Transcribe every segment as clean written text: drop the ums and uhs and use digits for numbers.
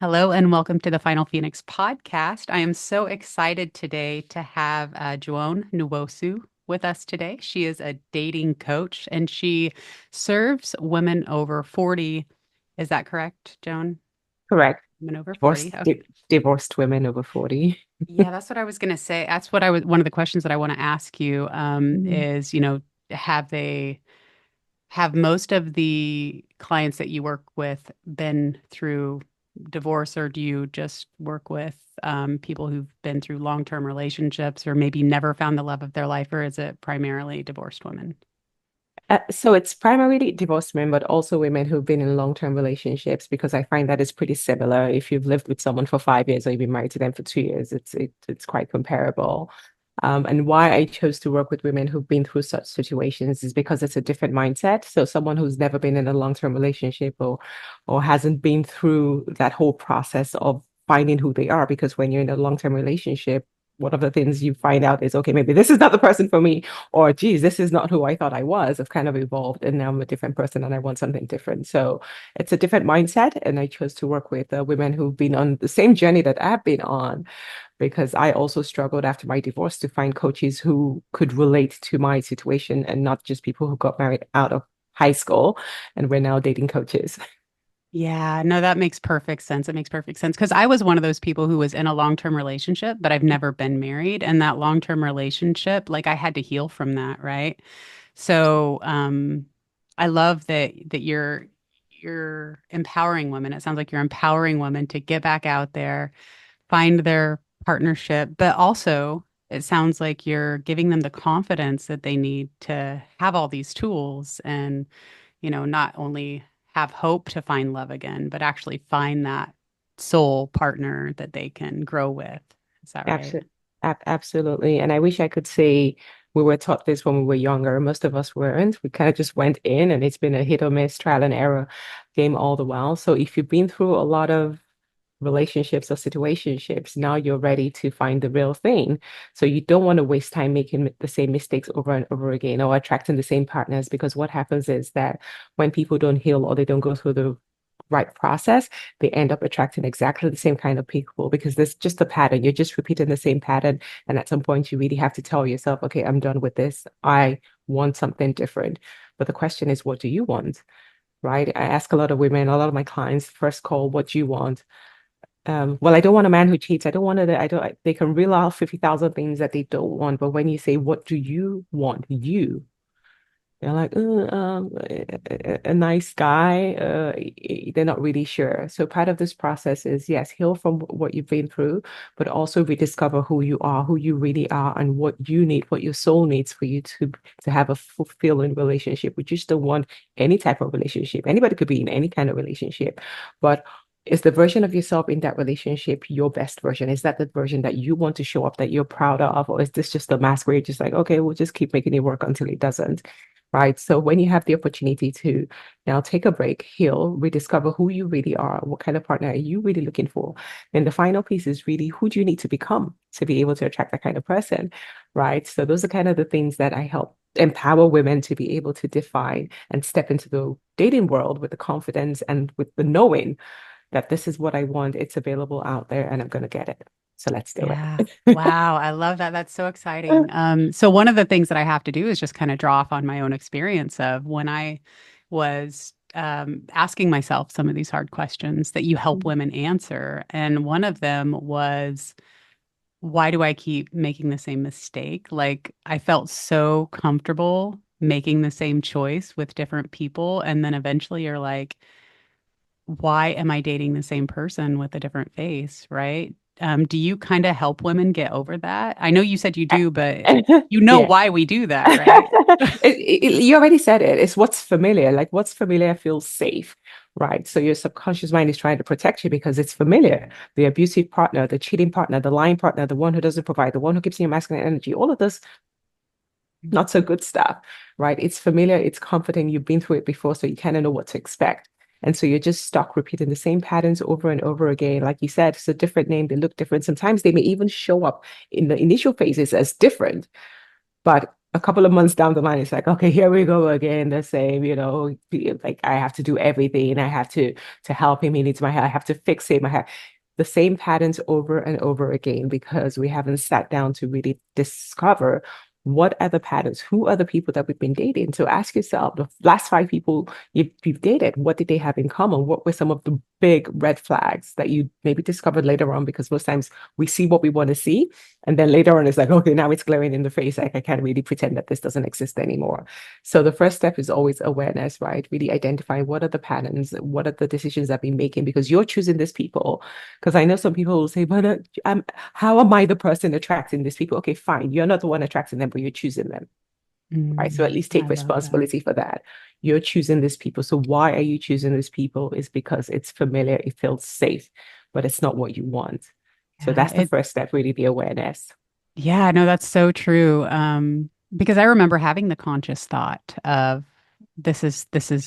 Hello and welcome to the Final Phoenix podcast. I am so excited today to have Joan Nwosu with us today. She is a dating coach and she serves women over 40. Is that correct, Joan? Correct. Women over 40. Divorced, divorced women over 40. Yeah, that's what I was going to say. That's what I was, one of the questions that I want to ask you Mhm. is, have they, have most of the clients that you work with been through divorce, or do you just work with people who've been through long-term relationships or maybe never found the love of their life, or is it primarily divorced women? So it's primarily divorced women, but also women who've been in long-term relationships because I find that is pretty similar. If you've lived with someone for 5 years or you've been married to them for 2 years, it's quite comparable. And why I chose to work with women who've been through such situations is because it's a different mindset. So someone who's never been in a long-term relationship or hasn't been through that whole process of finding who they are, because when you're in a long-term relationship, one of the things you find out is, okay, maybe this is not the person for me, or geez, this is not who I thought I was. I've kind of evolved and now I'm a different person and I want something different. So it's a different mindset. And I chose to work with women who've been on the same journey that I've been on because I also struggled after my divorce to find coaches who could relate to my situation and not just people who got married out of high school and we're now dating coaches. Yeah, no, that makes perfect sense. It makes perfect sense because I was one of those people who was in a long-term relationship, but I've never been married. And that long-term relationship, like I had to heal from that, right? So, I love that you're empowering women. It sounds like you're empowering women to get back out there, find their partnership, but also it sounds like you're giving them the confidence that they need to have all these tools and, not only have hope to find love again, but actually find that soul partner that they can grow with. Is that right? Absolutely. Absolutely. And I wish I could say we were taught this when we were younger. Most of us weren't. We kind of just went in and it's been a hit or miss, trial and error game all the while. So if you've been through a lot of relationships or situationships, now you're ready to find the real thing. So you don't want to waste time making the same mistakes over and over again or attracting the same partners, because what happens is that when people don't heal or they don't go through the right process, they end up attracting exactly the same kind of people because there's just a pattern. You're just repeating the same pattern. And at some point, you really have to tell yourself, okay, I'm done with this. I want something different. But the question is, what do you want? Right? I ask a lot of women, a lot of my clients, first call, what do you want? Well, I don't want a man who cheats. I don't want to, I don't, they can reel out 50,000 things that they don't want. But when you say, what do you want? They're like, a nice guy. They're not really sure. So part of this process is, yes, heal from what you've been through, but also rediscover who you are, who you really are, and what you need, what your soul needs for you to have a fulfilling relationship. We just don't want any type of relationship. Anybody could be in any kind of relationship, but is the version of yourself in that relationship your best version? Is that the version that you want to show up, that you're proud of? Or is this just a mask where you're just like, okay, we'll just keep making it work until it doesn't? Right. So when you have the opportunity to now take a break, heal, rediscover who you really are, what kind of partner are you really looking for? Then the final piece is really, who do you need to become to be able to attract that kind of person? Right. So those are kind of the things that I help empower women to be able to define and step into the dating world with the confidence and with the knowing that this is what I want. It's available out there and I'm going to get it. So let's do Yeah. it. Wow. I love that. That's so exciting. So one of the things that I have to do is just kind of draw off on my own experience of when I was asking myself some of these hard questions that you help women answer. And one of them was, why do I keep making the same mistake? Like I felt so comfortable making the same choice with different people. And then eventually you're like, why am I dating the same person with a different face, right? Do you kind of help women get over that? I know you said you do, but you know Yeah. why we do that, right? You already said it. It's what's familiar. Like what's familiar feels safe, right? So your subconscious mind is trying to protect you because it's familiar. The abusive partner, the cheating partner, the lying partner, the one who doesn't provide, the one who gives you masculine energy, all of this not so good stuff, right? It's familiar, it's comforting. You've been through it before, so you kind of know what to expect. And so you're just stuck repeating the same patterns over and over again. Like you said, it's a different name, they look different. Sometimes they may even show up in the initial phases as different, but a couple of months down the line, it's like, okay, here we go again, the same, like I have to do everything. I have to help him. He needs my help. I have to fix him. I have the same patterns over and over again because we haven't sat down to really discover what are the patterns, who are the people that we've been dating. So ask yourself, the last five people you've dated, what did they have in common? What were some of the big red flags that you maybe discovered later on? Because most times we see what we want to see and then later on, it's like, okay, now it's glaring in the face. Like, I can't really pretend that this doesn't exist anymore. So the first step is always awareness, right? Really identify what are the patterns, what are the decisions that we're making, because you're choosing these people. Because I know some people will say, but how am I the person attracting these people? Okay, fine. You're not the one attracting them, but you're choosing them, right? So at least I take love that. responsibility for that. You're choosing these people. So why are you choosing these people? Is because it's familiar, it feels safe, but it's not what you want. So Yeah, that's the first step, really, the awareness. yeah, no, that's so true. Because I remember having the conscious thought of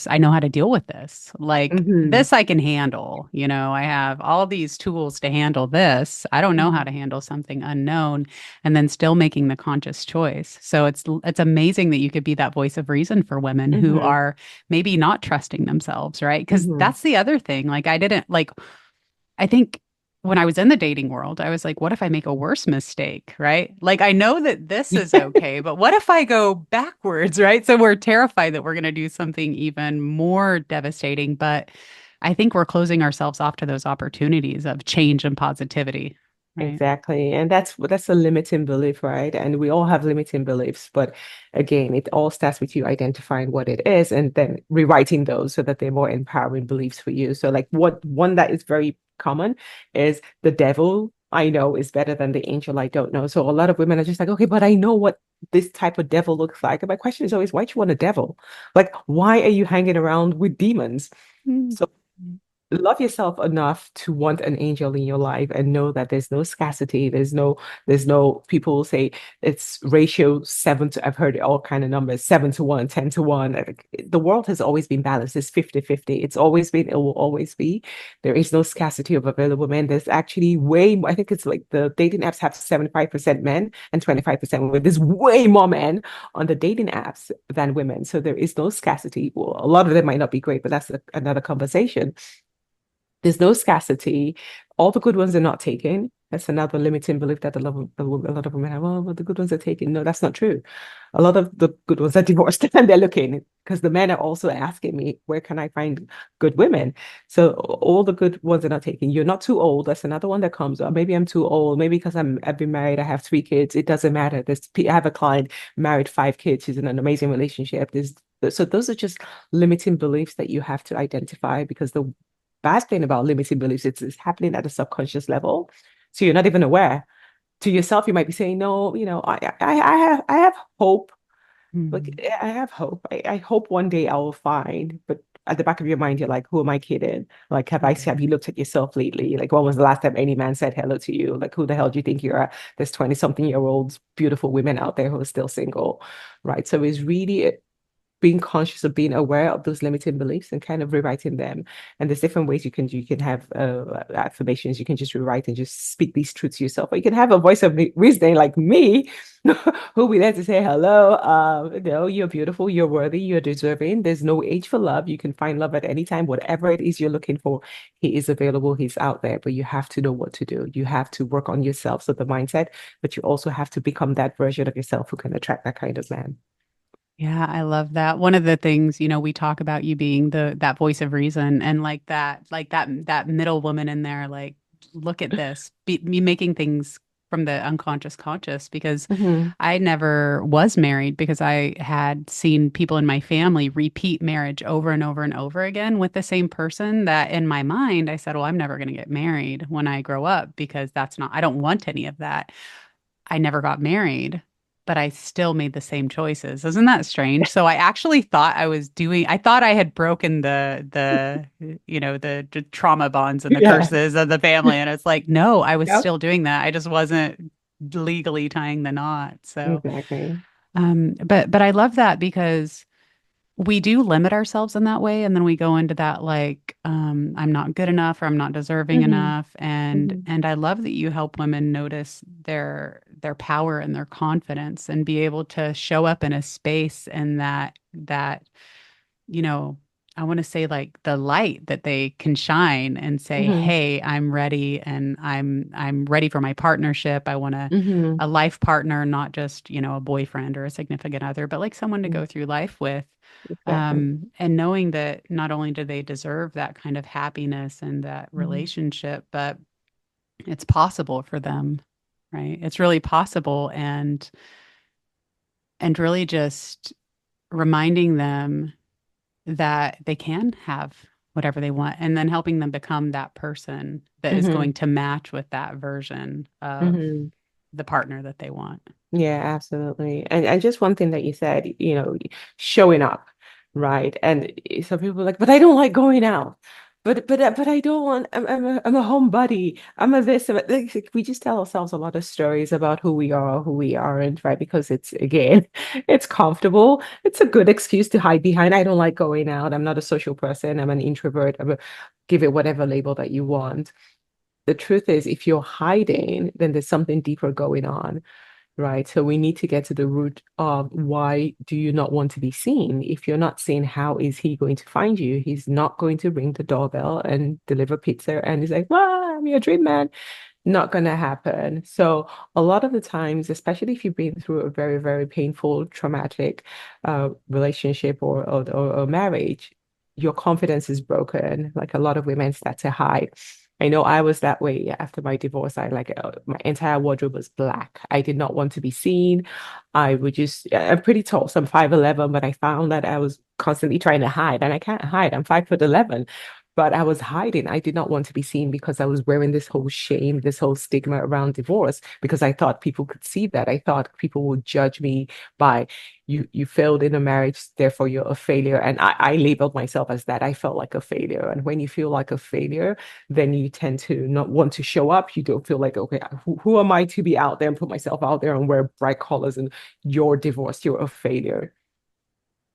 I know how to deal with this. Like Hmm. this I can handle. I have all these tools to handle this. I don't know how to Hmm. handle something unknown and then still making the conscious choice. So it's amazing that you could be that voice of reason for women who Hmm. are maybe not trusting themselves, right? Because Hmm. that's the other thing. Like I think when I was in the dating world, I was like, what if I make a worse mistake, right? Like, I know that this is okay, but what if I go backwards, right? So we're terrified that we're going to do something even more devastating. But I think we're closing ourselves off to those opportunities of change and positivity, right? Exactly. And that's a limiting belief, right? And we all have limiting beliefs, but again, it all starts with you identifying what it is and then rewriting those so that they're more empowering beliefs for you. So like what one that is very common is the devil I know is better than the angel I don't know. So a lot of women are just like, okay, but I know what this type of devil looks like. And my question is always, why do you want a devil? Like, why are you hanging around with demons? Mm. So love yourself enough to want an angel in your life and know that there's no scarcity, there's no people will say it's ratio seven to, I've heard all kind of numbers, 7 to 1, 10 to 1. Like, the world has always been balanced. It's 50-50. It's always been, it will always be. There is no scarcity of available men. There's actually way more, I think it's like the dating apps have 75% men and 25% women. There's way more men on the dating apps than women. So there is no scarcity. Well, a lot of them might not be great, but that's another conversation. There's no scarcity. All the good ones are not taken. That's another limiting belief that a lot of women have. Oh, but the good ones are taken. No, that's not true. A lot of the good ones are divorced and they're looking because the men are also asking me, where can I find good women? So all the good ones are not taken. You're not too old. That's another one that comes. Or maybe I'm too old. Maybe because I've been married. I have 3 kids. It doesn't matter. I have a client married 5 kids. She's in an amazing relationship. So those are just limiting beliefs that you have to identify because the bad thing about limiting beliefs, it's happening at a subconscious level. So you're not even aware. To yourself, you might be saying, no, I have hope. Like Mm. I have hope. I hope one day I will find, but at the back of your mind, you're like, who am I kidding? Like, have Yeah. you looked at yourself lately? Like, when was the last time any man said hello to you? Like, who the hell do you think you are? There's 20-something-year-olds, beautiful women out there who are still single, right? So it's really being conscious of being aware of those limiting beliefs and kind of rewriting them. And there's different ways you can do. You can have affirmations. You can just rewrite and just speak these truths to yourself. Or you can have a voice of reasoning like me, who will be there to say, hello, no, you're beautiful, you're worthy, you're deserving. There's no age for love. You can find love at any time. Whatever it is you're looking for, he is available. He's out there, but you have to know what to do. You have to work on yourself. So the mindset, but you also have to become that version of yourself who can attract that kind of man. Yeah, I love that. One of the things, we talk about you being that voice of reason and like that middle woman in there, like, look at this, me making things from the unconscious conscious because Hmm. I never was married because I had seen people in my family repeat marriage over and over and over again with the same person that in my mind I said, well, I'm never going to get married when I grow up because I don't want any of that. I never got married, but I still made the same choices. Isn't that strange? So I actually thought I thought I had broken the trauma bonds and the Yeah. curses of the family. And it's like, no, I was Yep. still doing that. I just wasn't legally tying the knot. So, Exactly. but I love that because we do limit ourselves in that way, and then we go into that like I'm not good enough or I'm not deserving Hmm. enough. and Hmm. and I love that you help women notice their power and their confidence and be able to show up in a space and that you know, I want to say like the light that they can shine and say, Hmm. "Hey, I'm ready and I'm ready for my partnership. I want Hmm. a life partner, not just, a boyfriend or a significant other, but like someone to go through life with." Exactly. And knowing that not only do they deserve that kind of happiness and that Hmm. relationship, but it's possible for them, right? It's really possible and really just reminding them that they can have whatever they want and then helping them become that person that is Hmm. going to match with that version of Hmm. the partner that they want. Yeah, absolutely. And just one thing that you said, showing up, right? And some people are like, but I don't like going out. But I don't want I'm a homebody. I'm a this. Like, we just tell ourselves a lot of stories about who we aren't, right? Because it's again, it's comfortable. It's a good excuse to hide behind. I don't like going out. I'm not a social person. I'm an introvert. Give it whatever label that you want. The truth is, if you're hiding, then there's something deeper going on. Right. So we need to get to the root of why do you not want to be seen? If you're not seen, how is he going to find you? He's not going to ring the doorbell and deliver pizza. And he's like, well, I'm your dream man. Not going to happen. So a lot of the times, especially if you've been through a very, very painful, traumatic relationship or marriage, your confidence is broken. Like a lot of women start to hide. I know I was that way after my divorce. I like my entire wardrobe was black. I did not want to be seen. I would just, I'm pretty tall, so I'm 5'11", but I found that I was constantly trying to hide, and I can't hide. I'm 5'11", but I was hiding. I did not want to be seen because I was wearing this whole shame, this whole stigma around divorce because I thought people could see that. I thought people would judge me by you failed in a marriage, therefore you're a failure. And I labeled myself as that. I felt like a failure. And when you feel like a failure, then you tend to not want to show up. You don't feel like, okay, who am I to be out there and put myself out there and wear bright colors and you're divorced, you're a failure.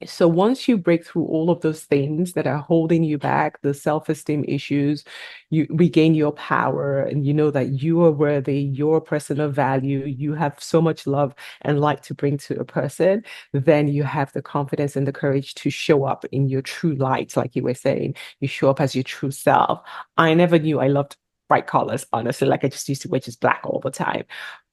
So once you break through all of those things that are holding you back, the self-esteem issues, you regain your power and you know that you are worthy, you're a person of value, you have so much love and light to bring to a person, then you have the confidence and the courage to show up in your true light, like you were saying. You show up as your true self. I never knew I loved bright colors, honestly. Like I just used to wear just black all the time.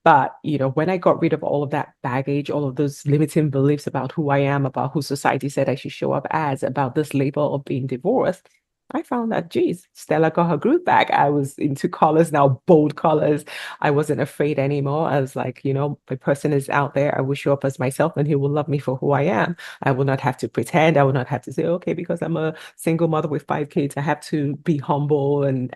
But, when I got rid of all of that baggage, all of those limiting beliefs about who I am, about who society said I should show up as, about this label of being divorced, I found that, geez, Stella got her groove back. I was into colors now, bold colors. I wasn't afraid anymore. I was like, my person is out there. I will show up as myself and he will love me for who I am. I will not have to pretend. I will not have to say, okay, because I'm a single mother with 5 kids, I have to be humble and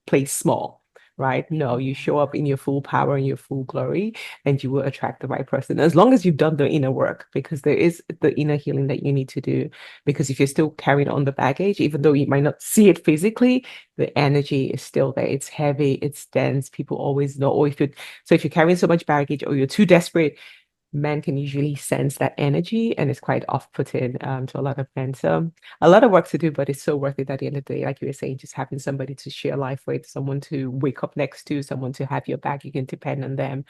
play small, right? No, you show up in your full power and your full glory, and you will attract the right person as long as you've done the inner work, because there is the inner healing that you need to do. Because if you're still carrying on the baggage, even though you might not see it physically, the energy is still there. It's heavy, it's dense. People always know. Or if you're carrying so much baggage or you're too desperate, men can usually sense that energy and it's quite off-putting to a lot of men. So a lot of work to do, but it's so worth it at the end of the day. Like you were saying, just having somebody to share life with, someone to wake up next to, someone to have your back. You can depend on them,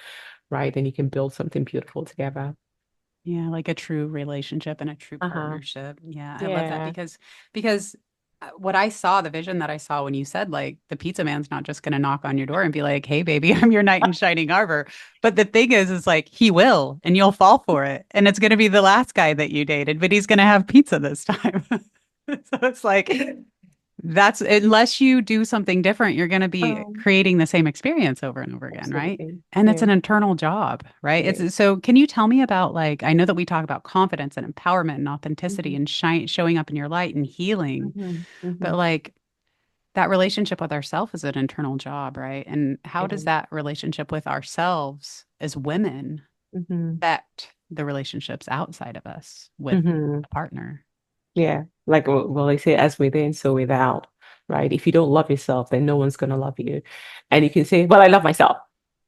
right? And you can build something beautiful together. Yeah, like a true relationship and a true Uh-huh. partnership. Yeah, I love that Yeah. because what I saw, the vision that I saw when you said like the pizza man's not just going to knock on your door and be like, "Hey baby, I'm your knight in shining armor." But the thing is like he will and you'll fall for it. And it's going to be the last guy that you dated, but he's going to have pizza this time. So it's like that's unless you do something different, you're going to be Um, creating the same experience over and over again, right? Absolutely. And it's Yeah. an internal job, right? Yeah. It's so can you tell me about like I know that we talk about confidence and empowerment and authenticity Hmm. and showing up in your light and healing, Hmm. but Hmm. like that relationship with ourselves is an internal job, right? And how It does is. that relationship with ourselves as women Hmm. affect the relationships outside of us with Hmm. a partner? Yeah. Like, well, they say, as within, so without, right? If you don't love yourself, then no one's going to love you. And you can say, well, I love myself.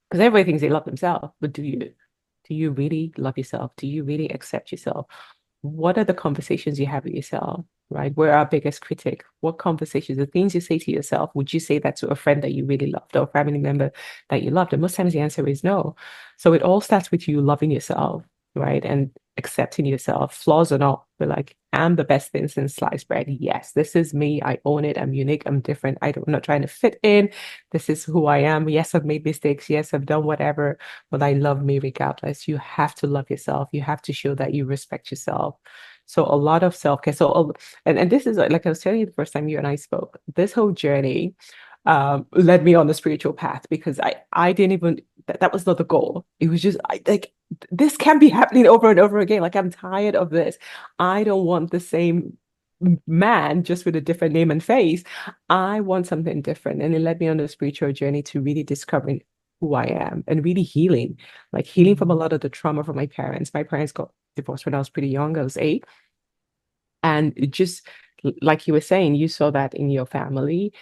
Because everybody thinks they love themselves, but do you? Do you really love yourself? Do you really accept yourself? what are the conversations you have with yourself, right? We're our biggest critic. What conversations, the things you say to yourself, would you say that to a friend that you really loved or a family member that you loved? And most times the answer is no. So it all starts with you loving yourself, right? And accepting yourself, flaws or not. But like, I'm the best thing since sliced bread. Yes, this is me. I own it. I'm unique. I'm different. I'm not trying to fit in. This is who I am. Yes, I've made mistakes. Yes, I've done whatever, but I love me regardless. You have to love yourself. You have to show that you respect yourself. So a lot of self-care. And this is like I was telling you the first time you and I spoke, this whole journey led me on the spiritual path because I didn't even that was not the goal. It was just like this can be happening over and over again. Like I'm tired of this. I don't want the same man just with a different name and face. I want something different. And it led me on a spiritual journey to really discovering who I am and really healing, like healing from a Mhm. lot of the trauma from my parents. My parents got divorced when I was pretty young. I was 8. And it just like you were saying, you saw that in your family.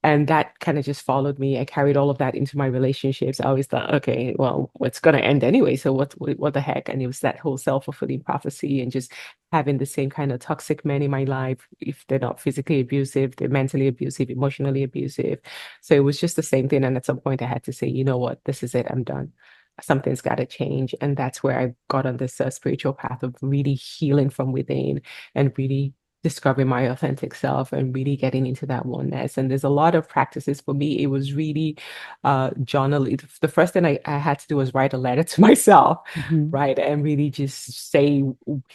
And that kind of just followed me. I carried all of that into my relationships. I always thought, okay, well, it's going to end anyway. So what the heck? And it was that whole self-fulfilling prophecy and just having the same kind of toxic men in my life. If they're not physically abusive, they're mentally abusive, emotionally abusive. So it was just the same thing. And at some point I had to say, you know what? This is it. I'm done. Something's got to change. And that's where I got on this spiritual path of really healing from within and really discovering my authentic self and really getting into that oneness. And there's a lot of practices for me. It was really journaling. The first thing I had to do was write a letter to myself, Mhm. right? And really just say,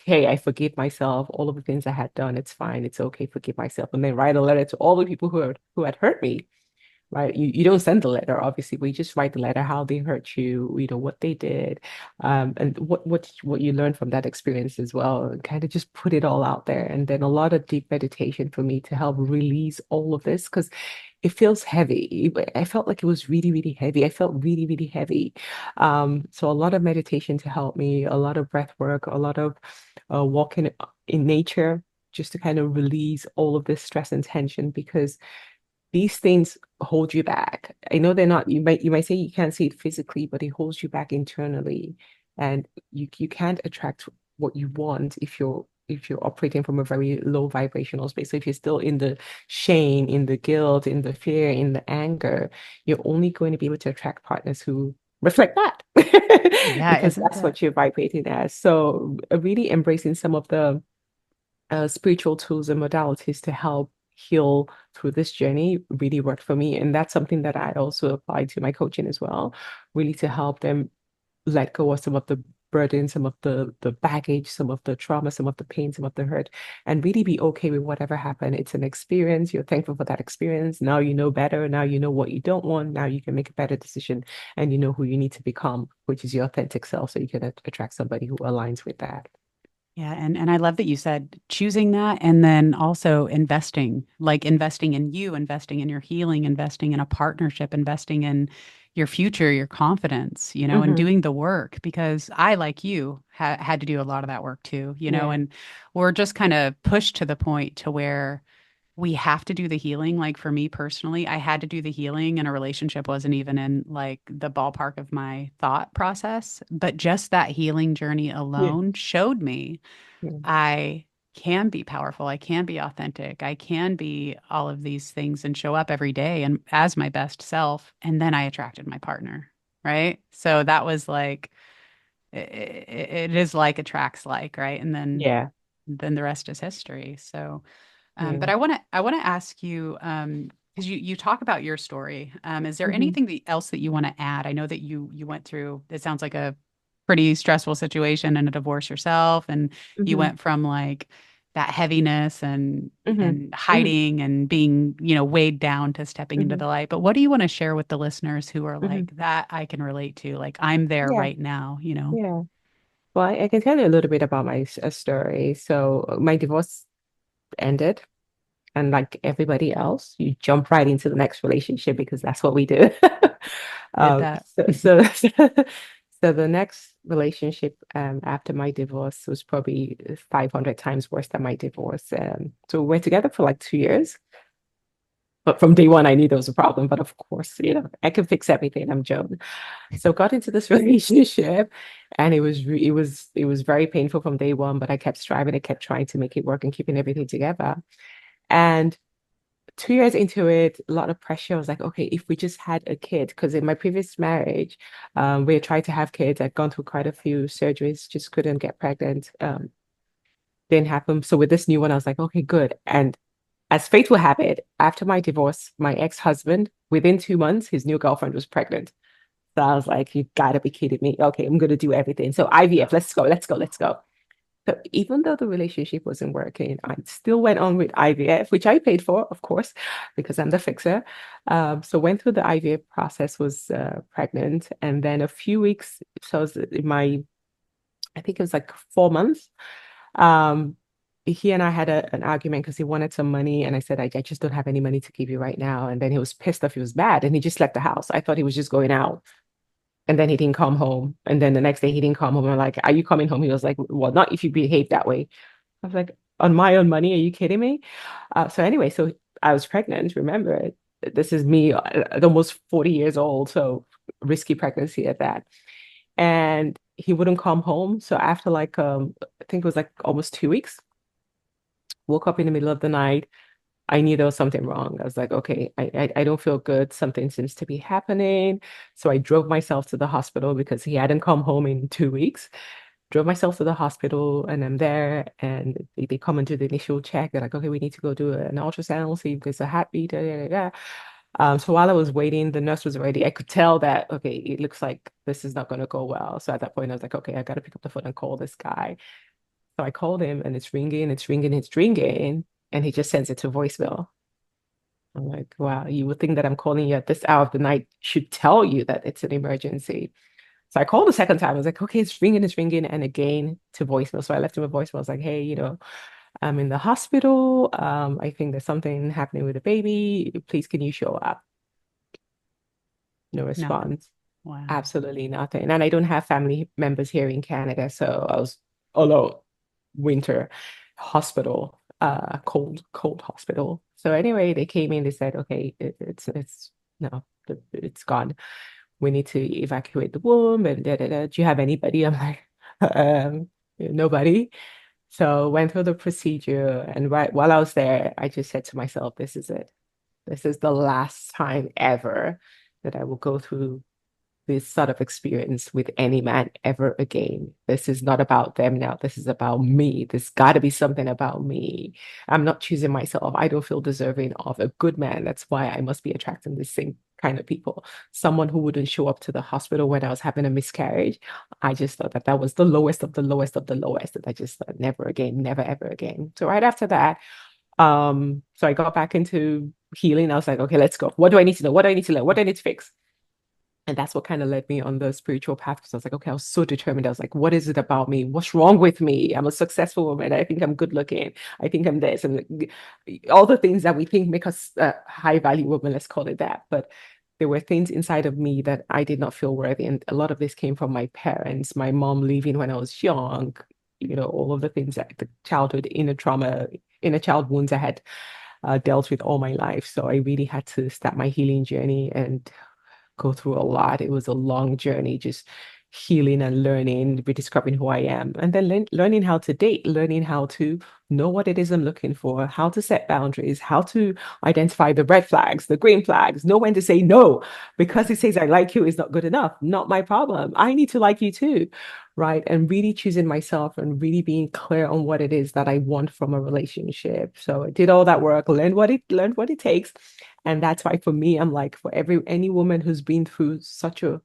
hey, I forgive myself, all of the things I had done. It's fine. It's okay. Forgive myself. And then write a letter to all the people who had hurt me, right? You don't send the letter, obviously, but you just write the letter, how they hurt you, what they did, and what you learned from that experience as well, and kind of just put it all out there. And then a lot of deep meditation for me to help release all of this because it feels heavy. I felt like it was really, really heavy. I felt really, really heavy. So a lot of meditation to help me, a lot of breath work, a lot of walking in nature, just to kind of release all of this stress and tension because these things hold you back. I know they're not, you might say you can't see it physically, but it holds you back internally. And you can't attract what you want if you're operating from a very low vibrational space. So if you're still in the shame, in the guilt, in the fear, in the anger, you're only going to be able to attract partners who reflect that Yeah, because isn't that's that? what you're vibrating as. So really embracing some of the spiritual tools and modalities to help heal through this journey really worked for me. And that's something that I also applied to my coaching as well, really to help them let go of some of the burden, some of the baggage, some of the trauma, some of the pain, some of the hurt, and really be okay with whatever happened. It's an experience. You're thankful for that experience. Now you know better. Now you know what you don't want. Now you can make a better decision and you know who you need to become, which is your authentic self. So you can attract somebody who aligns with that. Yeah, and I love that you said choosing that and then also investing, like investing in you, investing in your healing, investing in a partnership, investing in your future, your confidence, and Hmm. doing the work because I, like you, had to do a lot of that work too, Yeah. and we're just kind of pushed to the point to where we have to do the healing. Like for me personally, I had to do the healing and a relationship wasn't even in like the ballpark of my thought process. But just that healing journey Yeah. alone showed me Yeah. I can be powerful. I can be authentic. I can be all of these things and show up every day and as my best self. And then I attracted my partner. Right. So that was like, it is like attracts like, right. And Yeah. then the rest is history. So, but Yeah. I want to ask you, because you talk about your story. Is there Hmm. anything else that you want to add? I know that you went through, it sounds like a pretty stressful situation and a divorce yourself, and you Hmm. went from like that heaviness Hmm. and Hmm. hiding and being, weighed down to stepping into Hmm. the light. But what do you want to share with the listeners who are Hmm. like that I can relate to? Like I'm there Yeah. right now? Yeah. Well, I can tell you a little bit about my story. So my divorce ended, and like everybody else, you jump right into the next relationship because that's what we do. Did that. So the next relationship after my divorce was probably 500 times worse than my divorce. So we were together for like 2 years. But from day one, I knew there was a problem. But of course, I can fix everything. I'm Joan. So got into this relationship, and it was very painful from day one. But I kept striving. I kept trying to make it work and keeping everything together. And 2 years into it, a lot of pressure. I was like, okay, if we just had a kid, because in my previous marriage, we had tried to have kids. I'd gone through quite a few surgeries, just couldn't get pregnant. Didn't happen. So with this new one, I was like, okay, good. And as fate will have it, after my divorce, my ex-husband, within 2 months, his new girlfriend was pregnant. So I was like, you gotta be kidding me. Okay, I'm gonna do everything. So IVF, let's go, let's go, let's go. So even though the relationship wasn't working, I still went on with IVF, which I paid for, of course, because I'm the fixer. So went through the IVF process, was pregnant, and then a few weeks, so I was in I think it was like 4 months. Um, he and I had an argument because he wanted some money, and I said, I just don't have any money to give you right now. And then he was pissed off, he was mad, and he just left the house. I thought he was just going out. And then he didn't come home. And then the next day he didn't come home. I'm like, are you coming home? He was like, well, not if you behave that way. I was like, on my own money, are you kidding me? So anyway, so I was pregnant. Remember, this is me at almost 40 years old. So risky pregnancy at that. And he wouldn't come home. So after like, I think it was like almost 2 weeks, woke up in the middle of the night. I knew there was something wrong. I was like, okay, I don't feel good. Something seems to be happening. So I drove myself to the hospital because he hadn't come home in 2 weeks. Drove myself to the hospital, and I'm there, and they come and do the initial check. They're like, okay, we need to go do an ultrasound, see if there's a heartbeat. Da, da, da, da. So while I was waiting, the nurse was ready. I could tell that, okay, it looks like this is not going to go well. So at that point, I was like, okay, I got to pick up the phone and call this guy. So I called him, and it's ringing, it's ringing, it's ringing, and he just sends it to voicemail. I'm like, wow, you would think that I'm calling you at this hour of the night should tell you that it's an emergency. So I called the second time. I was like, okay, it's ringing, and again to voicemail. So I left him a voicemail. I was like, hey, I'm in the hospital. I think there's something happening with the baby. Please, can you show up? No Nothing. response. Wow. Absolutely nothing. And I don't have family members here in Canada, so I was alone. Winter hospital, cold hospital. So anyway, they came in. They said, okay, it's no, it's gone. We need to evacuate the womb and da da da. Do you have anybody? I'm like, nobody. So went through the procedure, and right while I was there, I just said to myself, this is it. This is the last time ever that I will go through this sort of experience with any man ever again. This is not about them now. This is about me. There's got to be something about me. I'm not choosing myself. I don't feel deserving of a good man. That's why I must be attracting the same kind of people. Someone who wouldn't show up to the hospital when I was having a miscarriage. I just thought that that was the lowest of the lowest of the lowest. And I just thought, never again, never ever again. So right after that, so I got back into healing. I was like, okay, let's go. What do I need to know? What do I need to learn? What do I need to fix? And that's what kind of led me on the spiritual path because I was like, okay, I was so determined. I was like, what is it about me? What's wrong with me? I'm a successful woman. I think I'm good looking. I think I'm this. And all the things that we think make us a high value woman, let's call it that. But there were things inside of me that I did not feel worthy. And a lot of this came from my parents, my mom leaving when I was young, all of the things that the childhood inner trauma, inner child wounds I had dealt with all my life. So I really had to start my healing journey and go through a lot. It was a long journey, just healing and learning, rediscovering who I am, and then learning how to date, learning how to know what it is I'm looking for, how to set boundaries, how to identify the red flags, the green flags, know when to say no. Because it says I like you is not good enough. Not my problem. I need to like you too. Right. And really choosing myself and really being clear on what it is that I want from a relationship. So I did all that work, learned what it takes. And that's why for me, I'm like, for any woman who's been through such a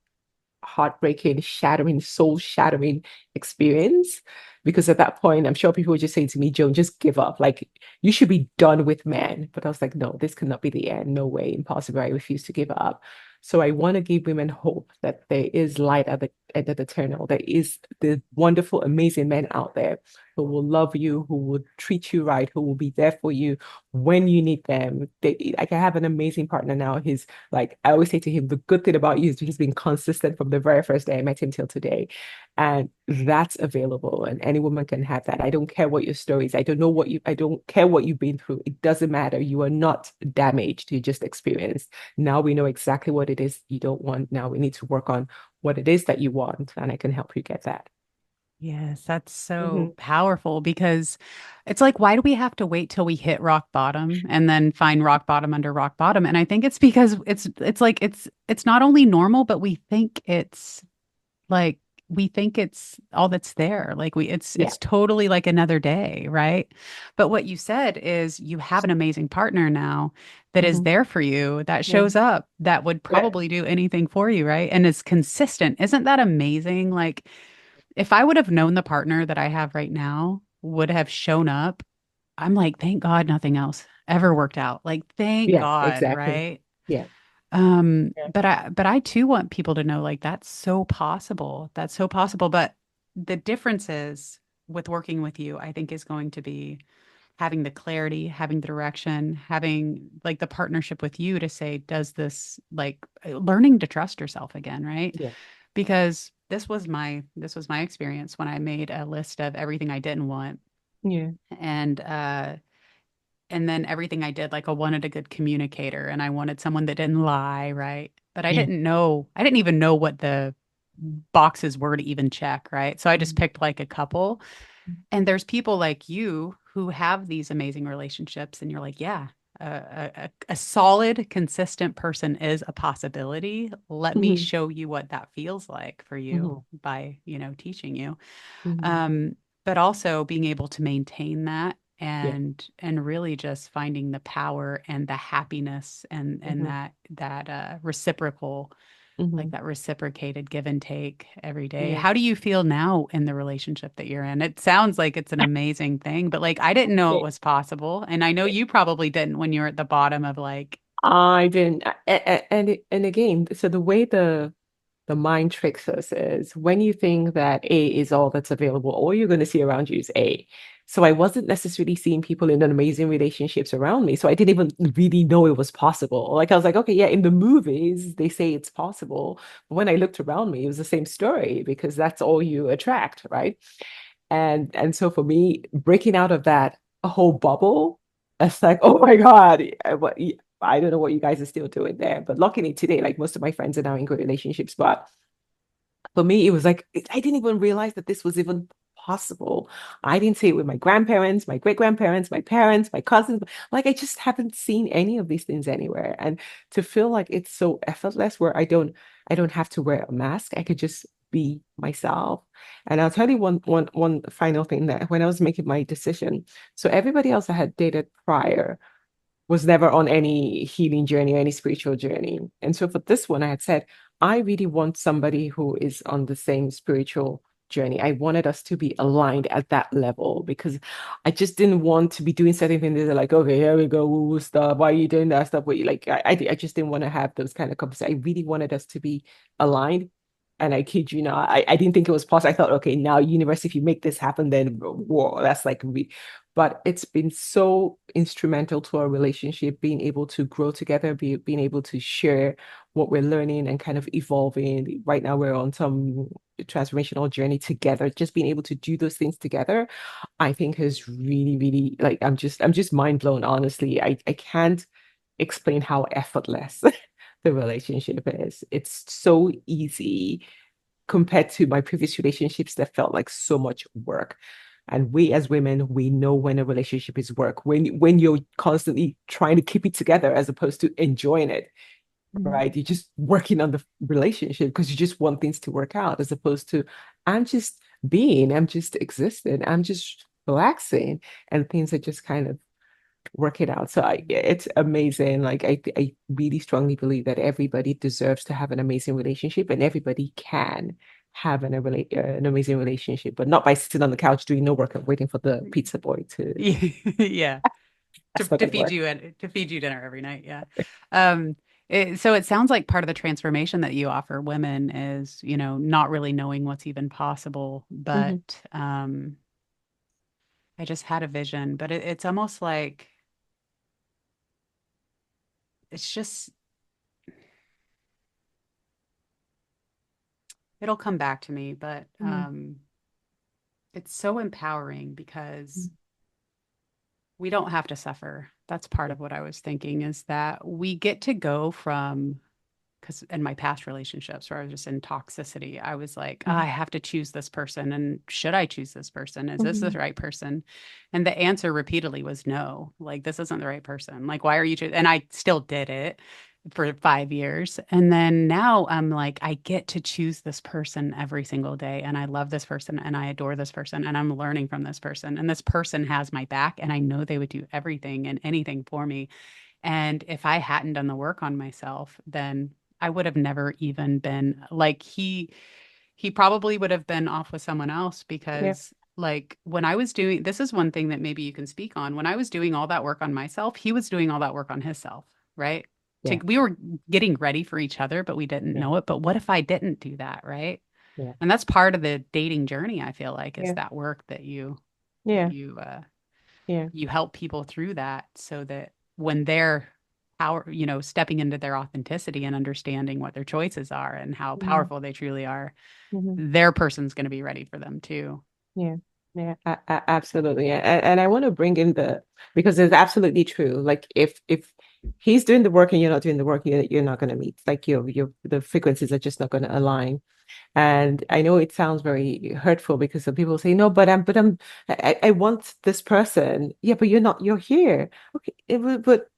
heartbreaking, shattering, soul shattering experience. Because at that point, I'm sure people were just saying to me, Joan, just give up. Like, you should be done with men. But I was like, no, this cannot be the end. No way, impossible. I refuse to give up. So I want to give women hope that there is light end of the tunnel. There is the wonderful, amazing men out there who will love you, who will treat you right, who will be there for you when you need them. Like I have an amazing partner now. He's like I always say to him, the good thing about you is he's been consistent from the very first day I met him till today. And that's available, and any woman can have that. I don't care what your story is. I don't care what you've been through. It doesn't matter. You are not damaged. You just experienced. Now we know exactly what it is you don't want. Now we need to work on what it is that you want, and I can help you get that. Yes, that's so Hmm. powerful because it's like, why do we have to wait till we hit rock bottom and then find rock bottom under rock bottom? And I think it's because it's like it's not only normal, but like we think it's all that's there. Like Yeah. it's totally like another day, right? But what you said is you have an amazing partner now that is Hmm. there for you, that Yeah. shows up, that would Yeah. probably do anything for you, right? And is consistent. Isn't that amazing? Like if I would have known the partner that I have right now would have shown up, I'm like, thank God nothing else ever worked out. Like, thank Yeah. God, Exactly. right? Yeah. Yeah. But I too want people to know like that's so possible. That's so possible. But the difference is with working with you, I think is going to be having the clarity, having the direction, having like the partnership with you to say, does this like learning to trust yourself again, right? Yeah. Because this was my experience when I made a list of everything I didn't want Yeah. and uh and then everything I did, like I wanted a good communicator and I wanted someone that didn't lie, right? But Yeah. I didn't even know what the boxes were to even check, right? So I just Mhm. picked like a couple. And there's people like you who have these amazing relationships, and you're like, yeah, a solid, consistent person is a possibility. Let me Mhm. show you what that feels like for you Mhm. by, teaching you. Mhm. Um, but also being able to maintain that Yeah. and really just finding the power and the happiness and Mhm. that reciprocal like Mhm. that reciprocated give and take every day. Yeah. How do you feel now in the relationship that you're in? It sounds like it's an amazing thing, but like I didn't know it Yeah. was possible. And I know you probably didn't when you were at the bottom of like, I didn't, and again, so the way the mind tricks us is when you think that A is all that's available, all you're going to see around you is A. So I wasn't necessarily seeing people in amazing relationships around me. So I didn't even really know it was possible. Like I was like, okay, yeah, in the movies, they say it's possible. But when I looked around me, it was the same story because that's all you attract, right? And so for me, breaking out of that whole bubble, it's like, oh my God, I don't know what you guys are still doing there. But luckily today, like most of my friends are now in good relationships. But for me, it was like I didn't even realize that this was even possible. I didn't see it with my grandparents, my great grandparents, my parents, my cousins. Like I just haven't seen any of these things anywhere. And to feel like it's so effortless where I don't have to wear a mask. I could just be myself. And I'll tell you one final thing that when I was making my decision, so everybody else I had dated prior was never on any healing journey or any spiritual journey. And so for this one, I had said, I really want somebody who is on the same spiritual journey. I wanted us to be aligned at that level because I just didn't want to be doing certain things that are like, okay, here we go, woo woo stuff. Why are you doing that stuff? Like, I just didn't want to have those kind of conversations. I really wanted us to be aligned. And I kid you not, I didn't think it was possible. I thought, okay, now universe, if you make this happen, then whoa, that's like but it's been so instrumental to our relationship, being able to grow together, being able to share what we're learning and kind of evolving. Right now, we're on some transformational journey together. Just being able to do those things together, I think has really, really like I'm just mind blown, honestly. I can't explain how effortless the relationship is. It's so easy compared to my previous relationships that felt like so much work. And we as women, we know when a relationship is work, when you're constantly trying to keep it together as opposed to enjoying it, Mhm. right? You're just working on the relationship because you just want things to work out as opposed to I'm just I'm just existing, I'm just relaxing, and things are just kind of work it out. So it's amazing. Like I really strongly believe that everybody deserves to have an amazing relationship, and everybody can have an amazing relationship, but not by sitting on the couch doing no work and waiting for the pizza boy to. Yeah. That's not To gonna feed work. you and to feed you dinner every night. Yeah. Um, So it sounds like part of the transformation that you offer women is, not really knowing what's even possible, Hmm. but I just had a vision, but it's almost like it's just it'll come back to me, but Mm. it's so empowering because we don't have to suffer. That's part Yeah. of what I was thinking is that we get to go from because in my past relationships where I was just in toxicity, I was like, "Ah, I Mhm. have to choose this person. And should I choose this person? Is this the Mhm. right person?" And the answer repeatedly was no. Like, this isn't the right person. Like, why are you choosing? And I still did it for 5 years. And then now I'm like, I get to choose this person every single day. And I love this person and I adore this person and I'm learning from this person. And this person has my back and I know they would do everything and anything for me. And if I hadn't done the work on myself, then I would have never even been like he probably would have been off with someone else Yeah. because like when I was doing this is one thing that maybe you can speak on. When I was doing all that work on myself, he was doing all that work on himself, right? Yeah. We were getting ready for each other, but we didn't Yeah. know it. But what if I didn't do that, right? Yeah. And that's part of the dating journey, I feel like, is Yeah. that work that you that Yeah. you uh Yeah. you help people through that so that when they're stepping into their authenticity and understanding what their choices are and how Mhm. powerful they truly are, Mhm. their person's going to be ready for them too. Yeah. Yeah. Absolutely. And I want to bring in because it's absolutely true. Like if he's doing the work and you're not doing the work, you're not going to meet. Like the frequencies are just not going to align. And I know it sounds very hurtful because some people say, no, I want this person. Yeah, but you're here. Okay. But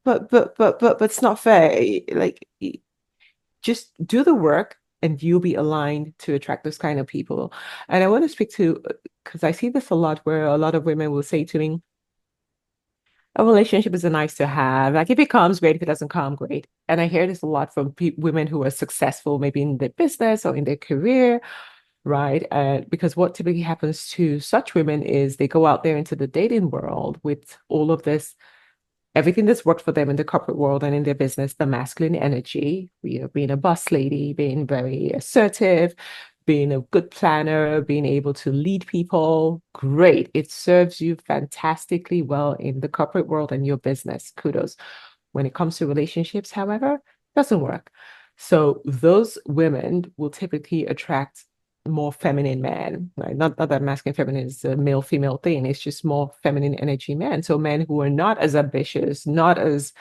it's not fair. Like, just do the work and you'll be aligned to attract those kind of people. And I want to speak to, because I see this a lot where a lot of women will say to me, a relationship is a nice to have. Like if it comes, great. If it doesn't come, great. And I hear this a lot from women who are successful, maybe in their business or in their career, right? Because what typically happens to such women is they go out there into the dating world with all of this, everything that's worked for them in the corporate world and in their business, the masculine energy, being a boss lady, being very assertive, being a good planner, being able to lead people. Great. It serves you fantastically well in the corporate world and your business. Kudos. When it comes to relationships, however, doesn't work. So those women will typically attract more feminine men, right? Not that masculine feminine is a male female thing. It's just more feminine energy men. So men who are not as ambitious, not as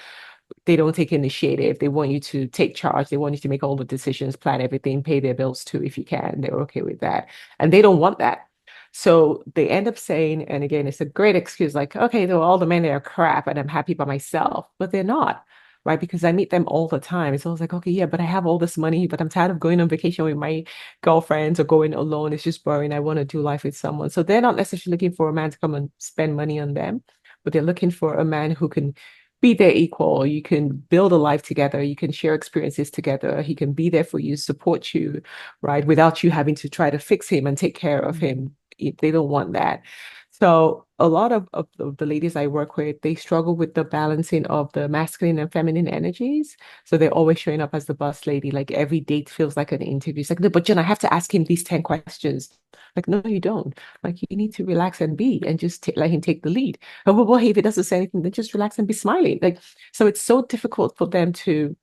they don't take initiative. They want you to take charge. They want you to make all the decisions, plan everything, pay their bills too if you can. They're okay with that. And they don't want that. So they end up saying, and again, it's a great excuse, like, okay, though all the men there are crap and I'm happy by myself, but they're not, right? Because I meet them all the time. It's always like, okay, yeah, but I have all this money, but I'm tired of going on vacation with my girlfriends or going alone. It's just boring. I want to do life with someone. So they're not necessarily looking for a man to come and spend money on them, but they're looking for a man who can be their equal. You can build a life together. You can share experiences together. He can be there for you, support you, right? Without you having to try to fix him and take care of him. They don't want that. So a lot of the ladies I work with, they struggle with the balancing of the masculine and feminine energies. So they're always showing up as the boss lady. Like every date feels like an interview. It's like, no, but Jen, I have to ask him these 10 questions. Like, no, you don't. Like you need to relax and be and just let him take the lead. Oh, well, hey, if it doesn't say anything, then just relax and be smiling. Like, so it's so difficult for them to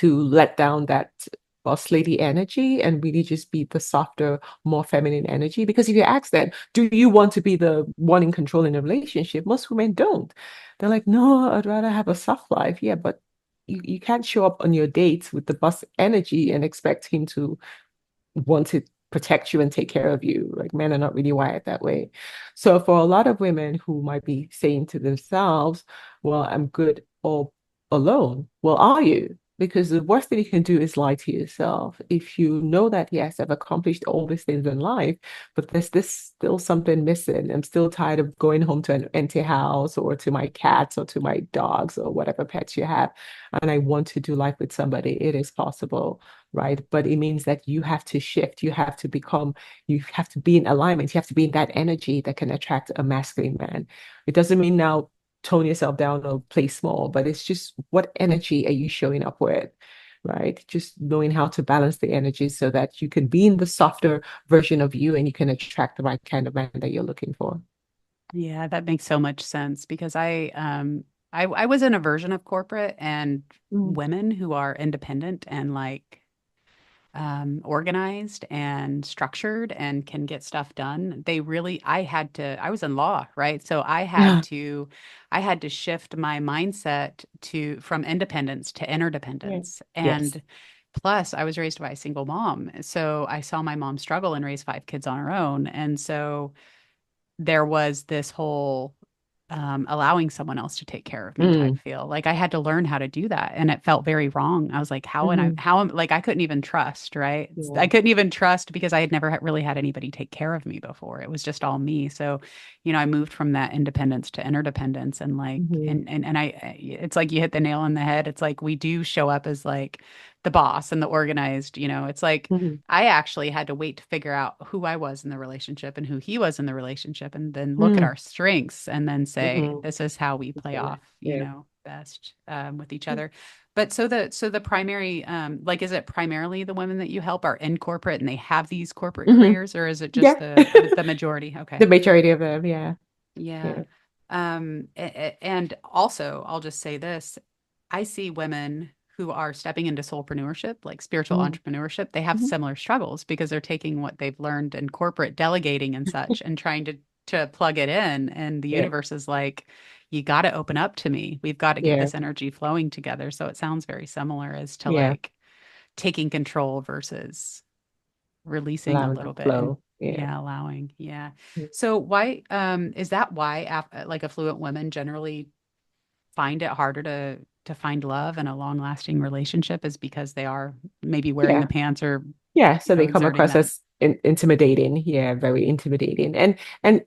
let down that boss lady energy and really just be the softer, more feminine energy. Because if you ask them, do you want to be the one in control in a relationship? Most women don't. They're like, no, I'd rather have a soft life. Yeah, but you can't show up on your dates with the boss energy and expect him to want to protect you and take care of you. Like men are not really wired that way. So for a lot of women who might be saying to themselves, well, I'm good all alone. Well, are you? Because the worst thing you can do is lie to yourself. If you know that, yes, I've accomplished all these things in life, but there's this still something missing. I'm still tired of going home to an empty house or to my cats or to my dogs or whatever pets you have. And I want to do life with somebody. It is possible, right? But it means that you have to shift. You have to be in alignment. You have to be in that energy that can attract a masculine man. It doesn't mean now tone yourself down or play small, but it's just what energy are you showing up with, right? Just knowing how to balance the energy so that you can be in the softer version of you and you can attract the right kind of man that you're looking for. Yeah, that makes so much sense because I was in a version of corporate and Mm. women who are independent and like organized and structured and can get stuff done. They really, I was in law, right? So Yeah. I had to shift my mindset from independence to Yeah. interdependence. Yes. And plus, I was raised by a single mom. So I saw my mom struggle and raise five kids on her own. And so there was this whole allowing someone else to take care of me type Mm. feel. Like I had to learn how to do that, and it felt very wrong. I was like, Hmm. how am like I couldn't even trust, right? I Yeah. couldn't even trust because I had never really had anybody take care of me before. It was just all me. So, I moved from that independence to interdependence, and like, Hmm. it's like you hit the nail on the head. It's like we do show up as like the boss and the organized. It's like Hmm. I actually had to wait to figure out who I was in the relationship and who he was in the relationship, and then look at Mm. our strengths and then say, Hmm. this is how we play off, Yeah. best with each other. But so the primary, like, is it primarily the women that you help are in corporate and they have these corporate Hmm. careers, or is it just Yeah. the majority? Okay. The majority of them. Yeah. Yeah. Yeah. And also, I'll just say this. I see women who are stepping into soulpreneurship, like spiritual Mm. entrepreneurship. They have Hmm. similar struggles because they're taking what they've learned in corporate delegating and such and trying to plug it in. And the Yeah. universe is like, you got to open up to me. We've got to get Yeah. this energy flowing together. So it sounds very similar as to Yeah. like taking control versus releasing a Allowing the little bit and flow. Yeah. yeah, allowing. Yeah. So why is that why like affluent women generally find it harder to find love and a long-lasting relationship is because they are maybe wearing the Yeah. pants or Yeah, so they come exerting across that. as intimidating. Yeah, very intimidating. And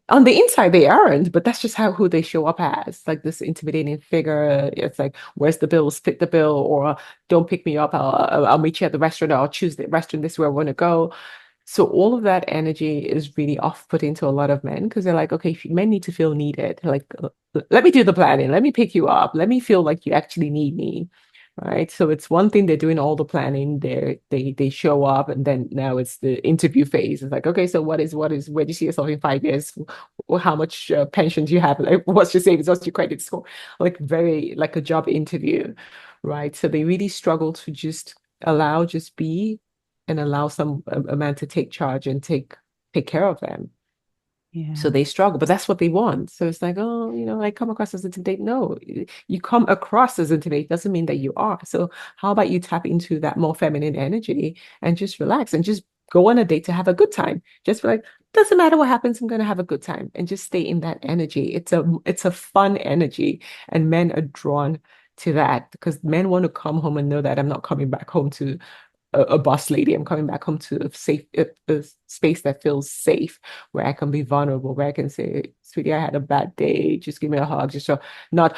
on the inside they aren't, but that's just how who they show up as, like this intimidating figure. It's like, where's the bill? Split the bill, or don't pick me up. I'll meet you at the restaurant. Or I'll choose the restaurant. This is where I want to go. So all of that energy is really off-putting to a lot of men because they're like, okay, men need to feel needed. Like, let me do the planning. Let me pick you up. Let me feel like you actually need me. Right. So it's one thing they're doing all the planning. They show up and then now it's the interview phase. It's like, okay, so where do you see yourself in 5 years? Or how much pension do you have? Like, what's your savings? What's your credit score? Like very like a job interview. Right. So they really struggle to just be and allow a man to take charge and take care of them. So Yeah. they struggle, but that's what they want. So it's like, oh, I come across as intimidating. No, you come across as intimidating doesn't mean that you are. So how about you tap into that more feminine energy and just relax and just go on a date to have a good time. Just be like, doesn't matter what happens, I'm gonna have a good time and just stay in that energy. It's a fun energy, and men are drawn to that because men want to come home and know that I'm not coming back home to a boss lady. I'm coming back home to a space that feels safe, where I can be vulnerable, where I can say, "Sweetie, I had a bad day. Just give me a hug." Just so not,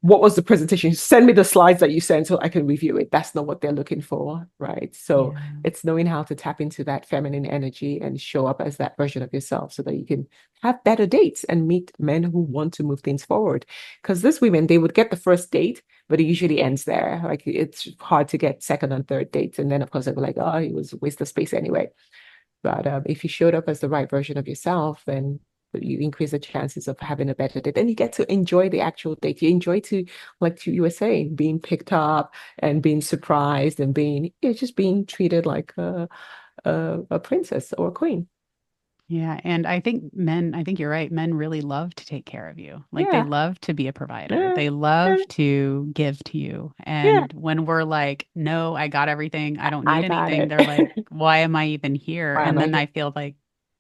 what was the presentation? Send me the slides that you sent so I can review it. That's not what they're looking for, right? So Yeah. it's knowing how to tap into that feminine energy and show up as that version of yourself so that you can have better dates and meet men who want to move things forward. Because these women, they would get the first date, but it usually ends there. Like it's hard to get second and third dates. And then of course they'll be like, oh, it was a waste of space anyway. But if you showed up as the right version of yourself, then you increase the chances of having a better date. Then you get to enjoy the actual date. You enjoy to, like you were saying, being picked up and being surprised and just being treated like a princess or a queen. Yeah, and I think you're right. Men really love to take care of you. Like they Yeah. love to be a provider. Yeah. They Yeah. love to give to you. Yeah. And when we're like, no, I got everything. I don't I need got anything. it. They're like, why am I even here? Why am And I then here? I feel like,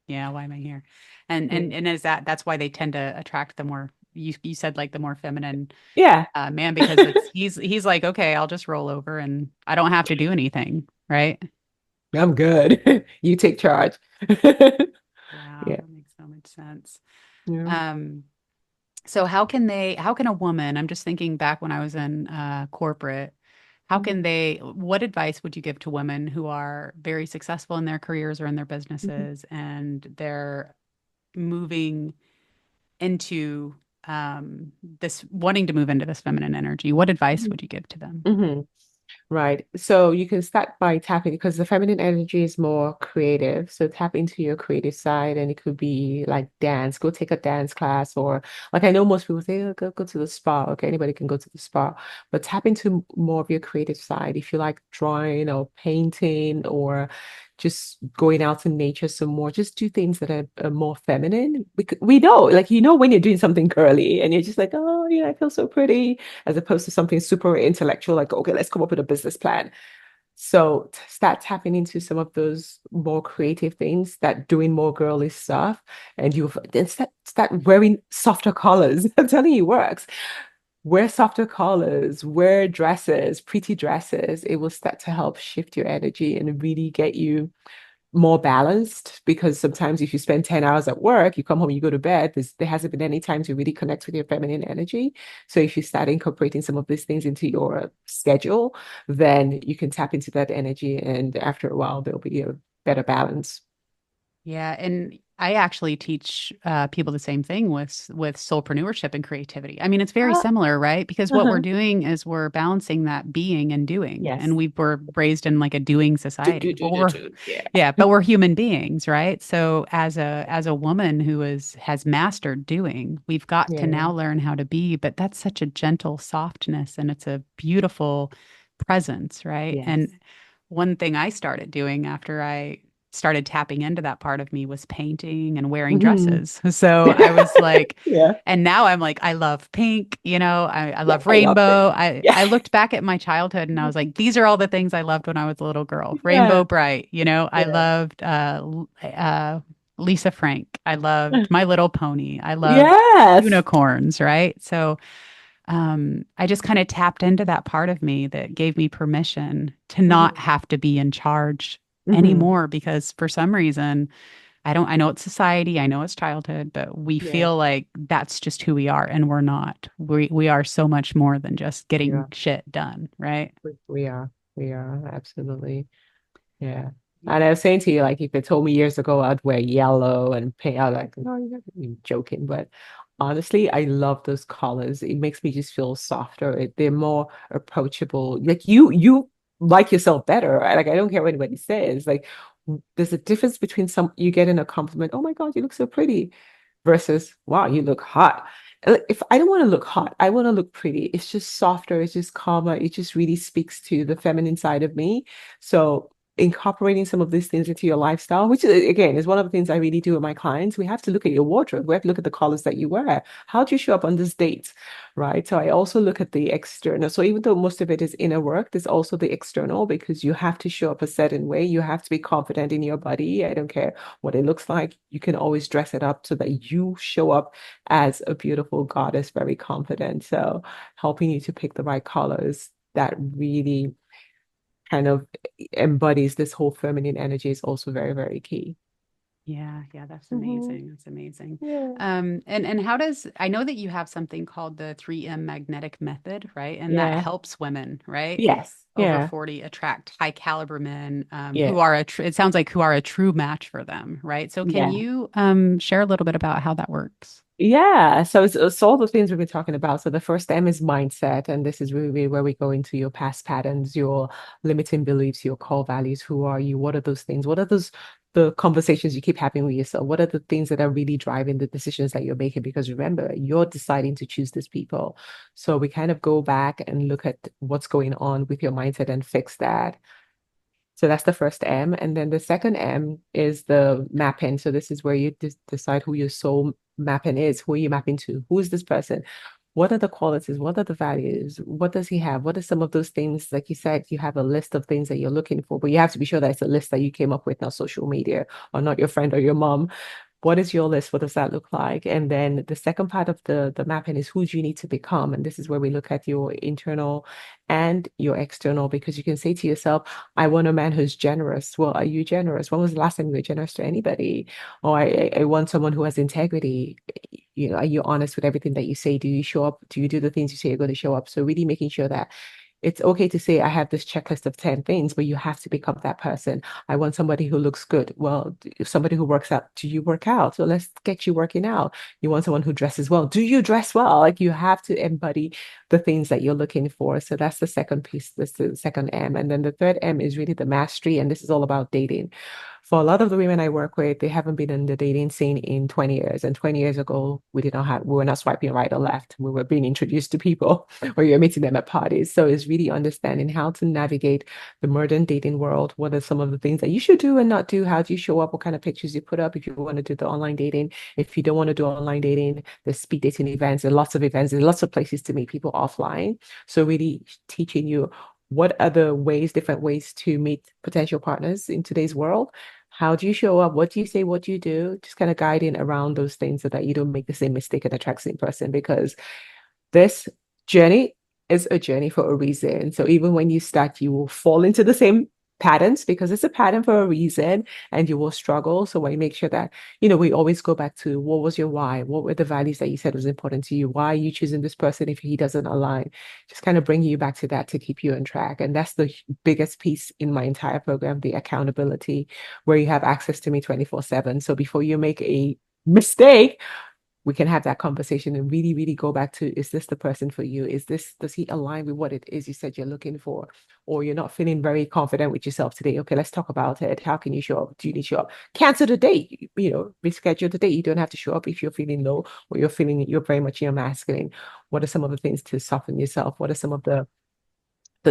yeah, why am I here? And Yeah. and and is that's why they tend to attract the more you said like the more feminine Yeah. man because he's like, okay, I'll just roll over and I don't have to do anything, right? I'm good. You take charge. Wow, Yeah. that makes so much sense. Yeah. Um, So how can a woman, I'm just thinking back when I was in corporate, Mhm. what advice would you give to women who are very successful in their careers or in their Mhm. businesses and they're moving into this wanting to move into this feminine energy, what advice would you give to them? Mm-hmm. Right. So you can start by tapping because the feminine energy is more creative. So tap into your creative side and it could be like dance, go take a dance class or like I know most people say, oh, go to the spa. Okay, anybody can go to the spa, but tap into more of your creative side. If you like drawing or painting or just going out in nature some more, just do things that are more feminine. We know, like you know when you're doing something girly and you're just like, oh yeah, I feel so pretty as opposed to something super intellectual, like, okay, let's come up with a business plan. So start tapping into some of those more creative things, that doing more girly stuff, and you then start wearing softer colors. I'm telling you, it works. Wear softer colors, wear dresses, pretty dresses. It will start to help shift your energy and really get you more balanced because sometimes if you spend 10 hours at work, you come home, you go to bed, there hasn't been any time to really connect with your feminine energy. So if you start incorporating some of these things into your schedule, then you can tap into that energy. And after a while, there'll be a better balance. Yeah, and I actually teach people the same thing with soulpreneurship and creativity. I mean, it's very Ah, similar, right? Because what we're uh-huh. doing is we're balancing that being and doing, and Yes. we're raised in like a doing society. But we're, Yeah. yeah, but we're human beings, right? So as a woman who has mastered doing, we've got to Yeah. now learn how to be. But that's such a gentle softness, and it's a beautiful presence, right? And Yes. one thing I started doing after I started tapping into that part of me was painting and wearing Mhm. dresses. So I was like, Yeah. and now I'm like, I love pink, I Yeah. love I love it. rainbow. I, Yeah. I looked back at my childhood and I was like, these are all the things I loved when I was a little girl. Rainbow Yeah. Bright, I Yeah. loved Lisa Frank. I loved My Little Pony. I loved Yes. unicorns, right? So I just kind of tapped into that part of me that gave me permission to not Mhm. have to be in charge Mhm. anymore because for some reason, I know it's society, I know it's childhood, but we Yeah. feel like that's just who we are and we're not. We are so much more than just getting Yeah. shit done, right? We are. We are. Absolutely. Yeah. And I Yeah. was saying to you, like, if you told me years ago I'd wear yellow and pink, I was like, no, you're joking. But honestly, I love those colors. It makes me just feel softer. They're more approachable. Like you like yourself better, right? Like, I don't care what anybody says. Like, there's a difference between you getting a compliment, oh my God, you look so pretty, versus, wow, you look hot. Like, if I don't want to look hot, I want to look pretty. It's just softer, it's just calmer. It just really speaks to the feminine side of me. So incorporating some of these things into your lifestyle, which again is one of the things I really do with my clients. We have to look at your wardrobe. We have to look at the colors that you wear. How do you show up on this date? Right. So I also look at the external. So even though most of it is inner work, there's also the external because you have to show up a certain way. You have to be confident in your body. I don't care what it looks like. You can always dress it up so that you show up as a beautiful goddess, very confident. So helping you to pick the right colors that really kind of embodies this whole feminine energy is also very, very key. Yeah, yeah, that's Hmm. amazing. That's amazing. Yeah. And how does I know that you have something called the 3M magnetic method, right? And that Yeah. helps women, right? Yes. Over Yeah. 40 attract high caliber men who Yeah. are it sounds like who are a true match for them, right? So can Yeah. you share a little bit about how that works? Yeah, so it's all the things we've been talking about. So the first M is mindset, and this is really where we go into your past patterns, your limiting beliefs, your core values. Who are you? What are those things? What are those the conversations you keep having with yourself? What are the things that are really driving the decisions that you're making? Because remember, you're deciding to choose these people. So we kind of go back and look at what's going on with your mindset and fix that. So that's the first M. And then the second M is the mapping. So this is where you decide who your soul mapping is. Who are you mapping to? Who is this person? What are the qualities? What are the values? What does he have? What are some of those things? Like you said, you have a list of things that you're looking for, but you have to be sure that it's a list that you came up with, not social media or not your friend or your mom. What is your list? What does that look like? And then the second part of the mapping is who do you need to become? And this is where we look at your internal and your external, because you can say to yourself, I want a man who's generous. Well, are you generous? When was the last time you were generous to anybody? Or I want someone who has integrity. Are you honest with everything that you say? Do you show up? Do you do the things you say you're going to show up? So really making sure that it's okay to say, I have this checklist of 10 things, but you have to become that person. I want somebody who looks good. Well, somebody who works out, do you work out? So let's get you working out. You want someone who dresses well. Do you dress well? Like you have to embody the things that you're looking for. So that's the second piece. That's the second M. And then the third M is really the mastery. And this is all about dating. For a lot of the women I work with, they haven't been in the dating scene in 20 years. And 20 years ago, we were not swiping right or left. We were being introduced to people or you're meeting them at parties. So it's really understanding how to navigate the modern dating world. What are some of the things that you should do and not do? How do you show up? What kind of pictures you put up if you want to do the online dating? If you don't want to do online dating, there's speed dating events, there's lots of events, there's lots of places to meet people offline. So really teaching you what other ways, different ways to meet potential partners in today's world. How do you show up? What do you say? What do you do? Just kind of guiding around those things so that you don't make the same mistake and attract the same person because this journey is a journey for a reason. So even when you start, you will fall into the same patterns because it's a pattern for a reason and you will struggle. So we make sure that, we always go back to what was your why? What were the values that you said was important to you? Why are you choosing this person if he doesn't align? Just kind of bring you back to that to keep you on track. And that's the biggest piece in my entire program, the accountability, where you have access to me 24/7. So before you make a mistake, we can have that conversation and really, really go back to, is this the person for you? Does he align with what it is you said you're looking for? Or you're not feeling very confident with yourself today. Okay, let's talk about it. How can you show up? Do you need to show up? Cancel the date, reschedule the date. You don't have to show up if you're feeling low or you're very much in your masculine. What are some of the things to soften yourself? What are some of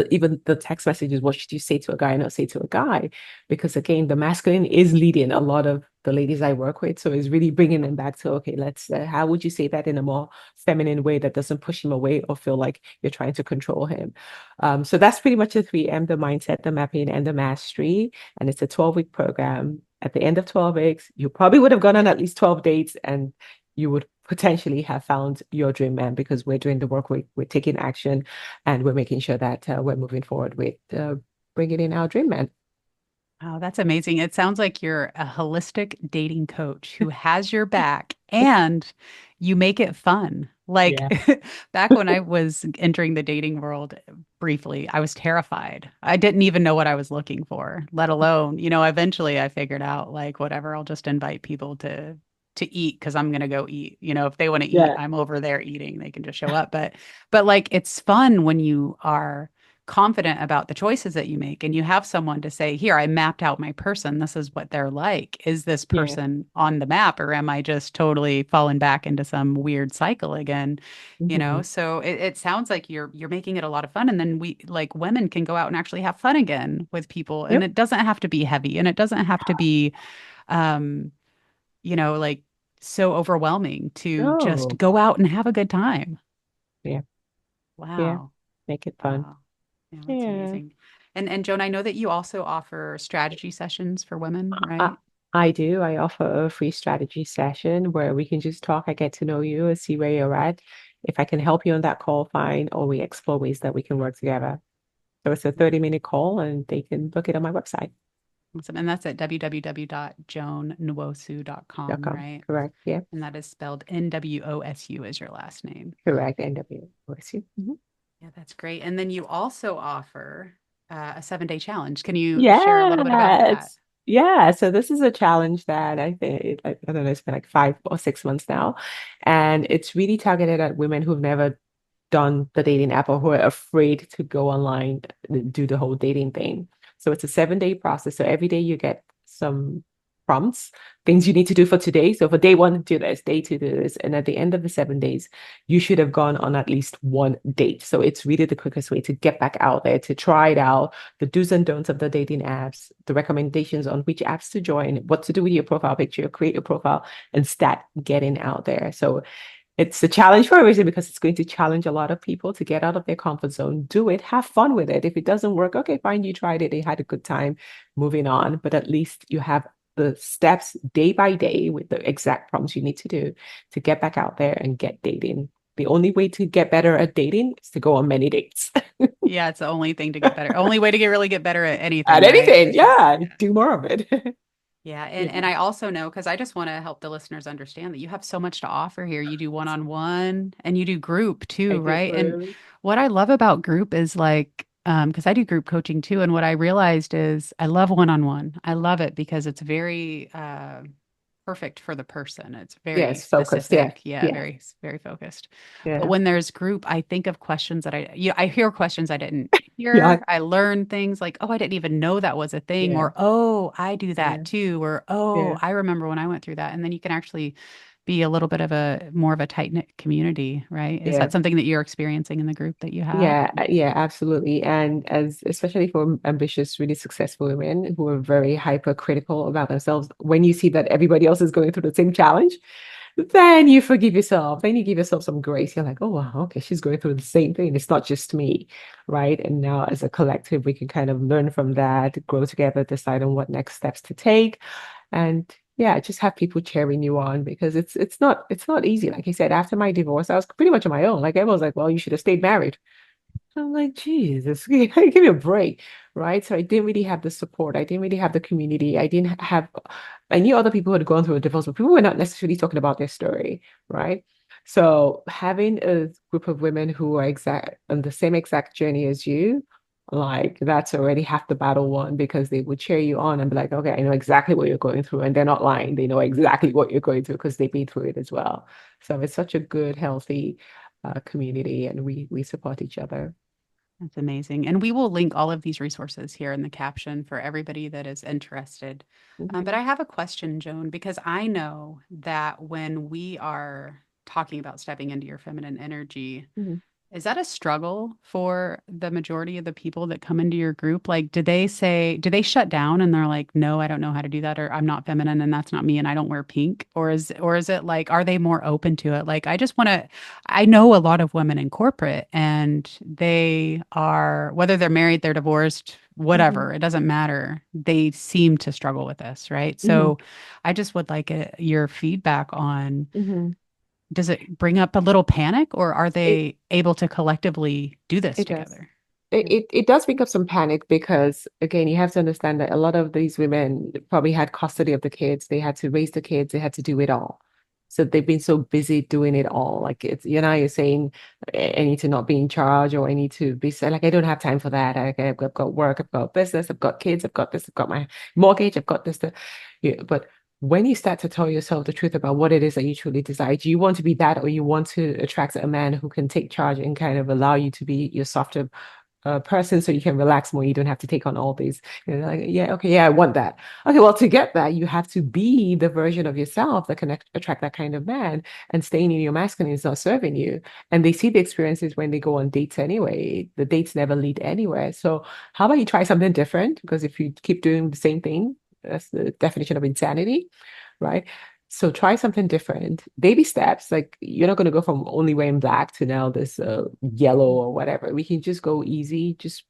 even the text messages, what should you say to a guy and not say to a guy? Because again, the masculine is leading a lot of the ladies I work with. So it's really bringing them back to, okay, how would you say that in a more feminine way that doesn't push him away or feel like you're trying to control him? So that's pretty much the 3M, the mindset, the mapping, and the mastery. And it's a 12-week program. At the end of 12 weeks, you probably would have gone on at least 12 dates and you would potentially have found your dream man because we're doing the work, we're taking action, and we're making sure that we're moving forward with bringing in our dream man. Oh, that's amazing. It sounds like you're a holistic dating coach who has your back and you make it fun. Like Yeah. back when I was entering the dating world briefly, I was terrified. I didn't even know what I was looking for, let alone, eventually I figured out like whatever, I'll just invite people to eat because I'm gonna go eat. If they want to eat, Yeah. I'm over there eating. They can just show up. But like it's fun when you are confident about the choices that you make and you have someone to say, here, I mapped out my person. This is what they're like. Is this Yeah. person on the map or am I just totally falling back into some weird cycle again? Hmm. So it sounds like you're making it a lot of fun. And then we like women can go out and actually have fun again with people. And Yep. it doesn't have to be heavy and it doesn't have to be um, like so overwhelming to just Oh, go out and have a good time. yeah. Yeah. Wow. Make it fun. Wow. Yeah, that's Yeah. amazing. And Joan, I know that you also offer strategy sessions for women, I, right? I do. I offer a free strategy session where we can just talk. I get to know you and see where you're at. If I can help you on that call, fine, or we explore ways that we can work together. So it's a 30-minute call and they can book it on my website. Awesome. And that's at www.joannwosu.com, .com. right? Correct. Yeah. And that is spelled Nwosu as your last name. Correct. NW. Bless you. Mhm. Yeah, that's great. And then you also offer a 7-day challenge. Can you share a little bit about that? Yes. Yeah. So this is a challenge that I think, I don't know, it's been like 5 or 6 months now. And it's really targeted at women who've never done the dating app or who are afraid to go online, do the whole dating thing. So it's a 7-day process. So every day you get some prompts, things you need to do for today. So for day one, do this, day two, do this. And at the end of the 7 days, you should have gone on at least one date. So it's really the quickest way to get back out there, to try it out, the do's and don'ts of the dating apps, the recommendations on which apps to join, what to do with your profile picture, create your profile, and start getting out there. So it's a challenge for a reason because it's going to challenge a lot of people to get out of their comfort zone, do it, have fun with it. If it doesn't work, okay, fine, you tried it, they had a good time, moving on. But at least you have the steps day by day with the exact prompts you need to do to get back out there and get dating. The only way to get better at dating is to go on many dates. Yeah, it's the only thing to get better. Only way to really get better at At anything, right? anything, yeah, Yeah. do more of it. Yeah, and Yeah, I also know because I just want to help the listeners understand that you have so much to offer here. You do one-on-one and you do group I too, do right? And group. what I love about group is like, because I do group coaching too, and what I realized is I love one-on-one. I love it because it's very perfect for the person. It's very Yes, focus. Yeah, specific. Yeah, yeah, very focused. But yeah, when there's group, I think of questions that I hear questions I didn't yeah, hear. I learn things like, oh, I didn't even know that was a thing, yeah, or oh, I do that yeah, too, or oh, yeah. I remember when I went through that. And then you can actually be a little bit of a more of a tight-knit community, right? Is Yeah. that something that you're experiencing in the group that you have? Yeah, yeah, absolutely. And as especially for ambitious, really successful women who are very hypercritical about themselves, when you see that everybody else is going through the same challenge, then you forgive yourself. Then you give yourself some grace. You're like, oh wow, okay, she's going through the same thing. It's not just me, right? And now as a collective, we can kind of learn from that, grow together, decide on what next steps to take. And yeah, just have people cheering you on because it's not easy. Like I said, after my divorce, I was pretty much on my own. Like everyone was like, well, you should have stayed married. I'm like, Jesus, give me a break, right? So I didn't really have the support. I didn't really have the community. I knew other people who had gone through a divorce, but people were not necessarily talking about their story, right? So having a group of women who are exact on the same exact journey as you, like that's already half the battle won because they would cheer you on and be like, okay, I know exactly what you're going through. And they're not lying. They know exactly what you're going through because they've been through it as well. So it's such a good, healthy community and we support each other. That's amazing. And we will link all of these resources here in the caption for everybody that is interested. But Mhm, I have a question, Joan, because I know that when we are talking about stepping into your feminine energy, mhm, is that a struggle for the majority of the people that come into your group? Like, do they shut down and they're like, no, I don't know how to do that, or I'm not feminine and that's not me and I don't wear pink? Or is it like, are they more open to it? Like, I know a lot of women in corporate and they are, whether they're married, they're divorced, mhm, whatever, it doesn't matter. They seem to struggle with this, right? mhm, So I just would like your feedback on, mhm. does it bring up a little panic or are It they able to collectively do this it does. together? It does bring up some panic because again, you have to understand that a lot of these women probably had custody of the kids. They had to raise the kids. They had to do it all. So they've been so busy doing it all. Like it's you're saying I need to not be in charge or I need to be so like I don't have time for that. I've got work, I've got business, I've got kids, I've got this, I've got my mortgage, I've got this. Yeah, but when you start to tell yourself the truth about what it is that you truly desire, do you want to be that or you want to attract a man who can take charge and kind of allow you to be your softer person so you can relax more. You don't have to take on all these. Like, yeah, okay, yeah, I want that. Okay, well, to get that, you have to be the version of yourself that can attract that kind of man. And staying in your masculine is not serving you. And they see the experiences when they go on dates anyway. The dates never lead anywhere. So how about you try something different? Because if you keep doing the same thing, that's the definition of insanity, right? So try something different. Baby steps. Like you're not going to go from only wearing black to now this yellow or whatever. We can just go easy. Just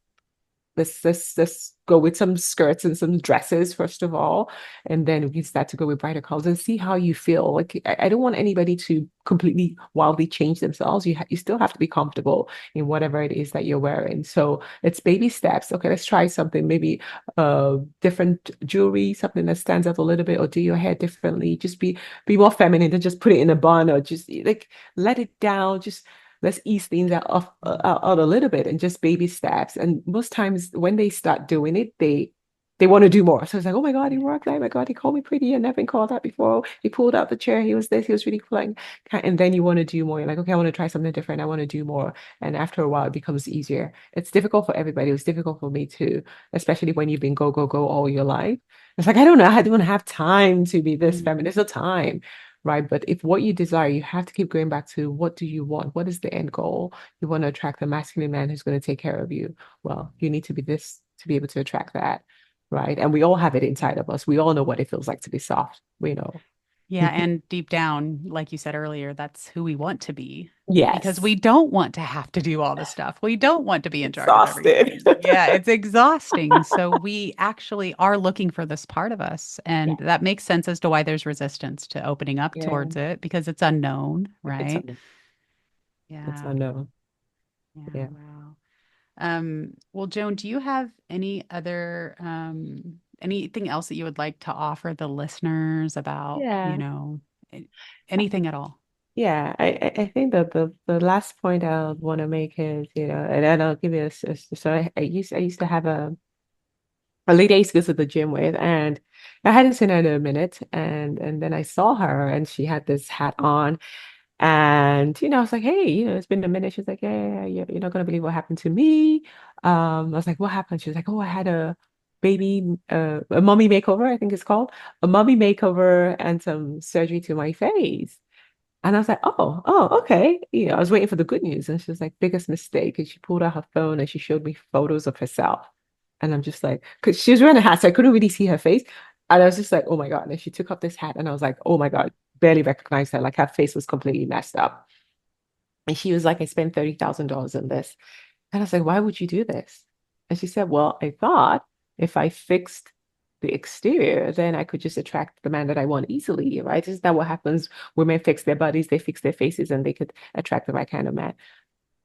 let's go with some skirts and some dresses first of all, and then we can start to go with brighter colors and see how you feel. Like I don't want anybody to completely wildly change themselves. You still have to be comfortable in whatever it is that you're wearing. So it's baby steps. Okay, let's try something. Maybe different jewelry, something that stands out a little bit, or do your hair differently. Just be more feminine than just put it in a bun or just like let it down. Just let's ease things out a little bit and just baby steps. And most times when they start doing it, they want to do more. So it's like, oh my God, he worked. Oh my God, he called me pretty. I never been called that before. He pulled out the chair. He was this. He was really cool. Like, and then you want to do more. You're like, okay, I want to try something different. I want to do more. And after a while, it becomes easier. It's difficult for everybody. It was difficult for me too, especially when you've been go, go, go all your life. It's like, I don't know. I don't have time to be this Mm. feminine. There's no time, right? But if what you desire, you have to keep going back to what do you want? What is the end goal? You want to attract a masculine man who's going to take care of you. Well, you need to be this to be able to attract that, right? And we all have it inside of us. We all know what it feels like to be soft. We know. Yeah, and deep down, like you said earlier, that's who we want to be because Yes. we don't want to have to do all the stuff. We don't want to be in charge of Exhausted. everything. Yeah, it's exhausting. So we actually are looking for this part of us, Yeah. and that makes sense as to why there's resistance to opening up Yeah. towards it because it's unknown, It's right? un it's Yeah. unknown. Yeah, Yeah. wow. Well, Joan, do you have any other anything else that you would like to offer the listeners about, Yeah. a- anything at all? Yeah, I think that the last point I want to make is, and then I'll give you so I used to have a lady I used to go to the gym with, and I hadn't seen her in a minute, and then I saw her, and she had this hat on, and I was like, hey, it's been a minute. She's like, yeah, you're not gonna believe what happened to me. I was like, what happened? She was like, oh, I had a mommy makeover, I think it's called, a mommy makeover and some surgery to my face. And I was like, oh, okay. I was waiting for the good news. And she was like, biggest mistake. And she pulled out her phone and she showed me photos of herself. And I'm just like, because she was wearing a hat, so I couldn't really see her face. And I was just like, oh my God. And she took off this hat and I was like, oh my God, barely recognized her. Like her face was completely messed up. And she was like, I spent $30,000 on this. And I was like, why would you do this? And she said, well, I thought if I fixed the exterior, then I could just attract the man that I want easily, right? Isn't that what happens? Women fix their bodies, they fix their faces, and they could attract the right kind of man.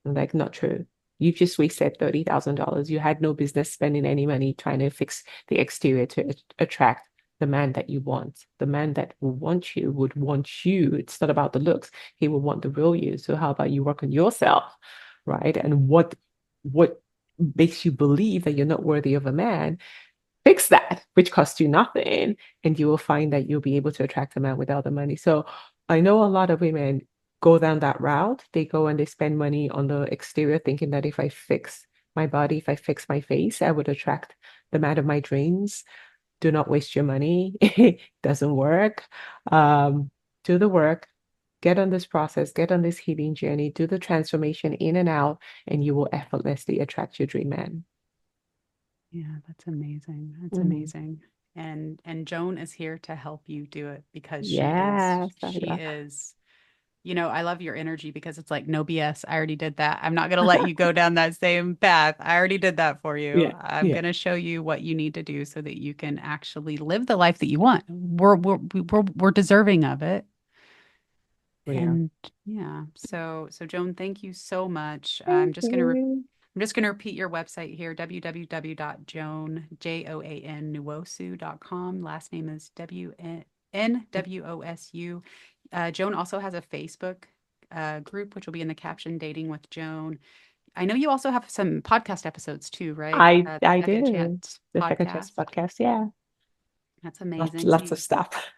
I'm like, not true. You've just wasted $30,000. You had no business spending any money trying to fix the exterior to attract the man that you want. The man that will want you would want you. It's not about the looks. He will want the real you. So how about you work on yourself, right? And what makes you believe that you're not worthy of a man? Fix that, which costs you nothing, and you will find that you'll be able to attract a man without the money. So I know a lot of women go down that route. They go and they spend money on the exterior, thinking that if I fix my body, if I fix my face, I would attract the man of my dreams. Do not waste your money. It doesn't work. Um, do the work, get on this process, get on this healing journey, do the transformation in and out, and you will effortlessly attract your dream man. Yeah, that's amazing. That's Mhm. amazing. And Joan is here to help you do it because Yes, I she love. is, I love your energy because it's like no BS. I already did that. I'm not going to let you go down that same path. I already did that for you. Yeah, I'm yeah, going to show you what you need to do so that you can actually live the life that you want. We're deserving of it. we are. And yeah, so Joan, thank you so much. Thank you. I'm just going to repeat your website here, www.joan, JOAN, Nwosu.com. Last name is WNWOSU. Joan also has a Facebook group, which will be in the caption, Dating with Joan. I know you also have some podcast episodes too, right? I Second do. Chance The Second Chance podcast. podcast, yeah. That's Lots, amazing. lots of stuff.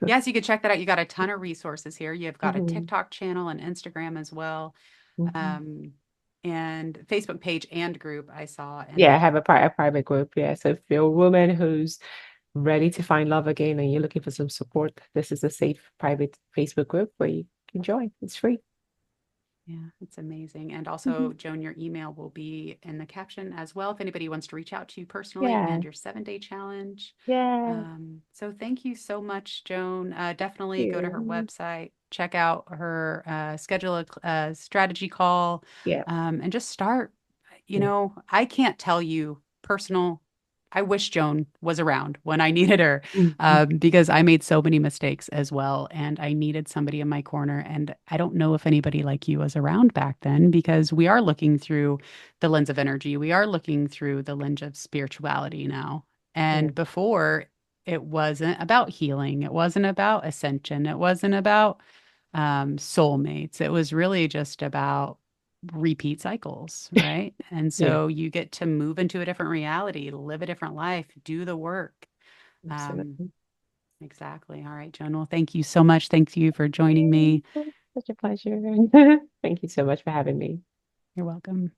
Yes, you could check that out. You got a ton of resources here. You've got a Mhm, TikTok channel and Instagram as well, mhm. um, and Facebook page and group I saw. Yeah, I And have a private group. Yeah. So if you're a woman who's ready to find love again and you're looking for some support, this is a safe private Facebook group where you can join. It's free. yeah, it's amazing. And also, Mhm. Joan, your email will be in the caption as well if anybody wants to reach out to you personally Yeah. and your 7-day challenge. Yeah. So thank you so much, Joan. Definitely go to her Yeah. website, check out her, schedule a strategy call, Yeah. and just start. Yeah. I can't tell you personal. I wish Joan was around when I needed her, Mhm. because I made so many mistakes as well, and I needed somebody in my corner. And I don't know if anybody like you was around back then because we are looking through the lens of energy. We are looking through the lens of spirituality now. Yeah. And before, it wasn't about healing. It wasn't about ascension. It wasn't about soulmates. It was really just about repeat cycles, right? And Yeah. so you get to move into a different reality, live a different life, do the work. Um, Absolutely. exactly. All right, Joan. Well, thank you so much. Thank you for joining Yay. me. Such a pleasure. Thank you so much for having me. You're welcome.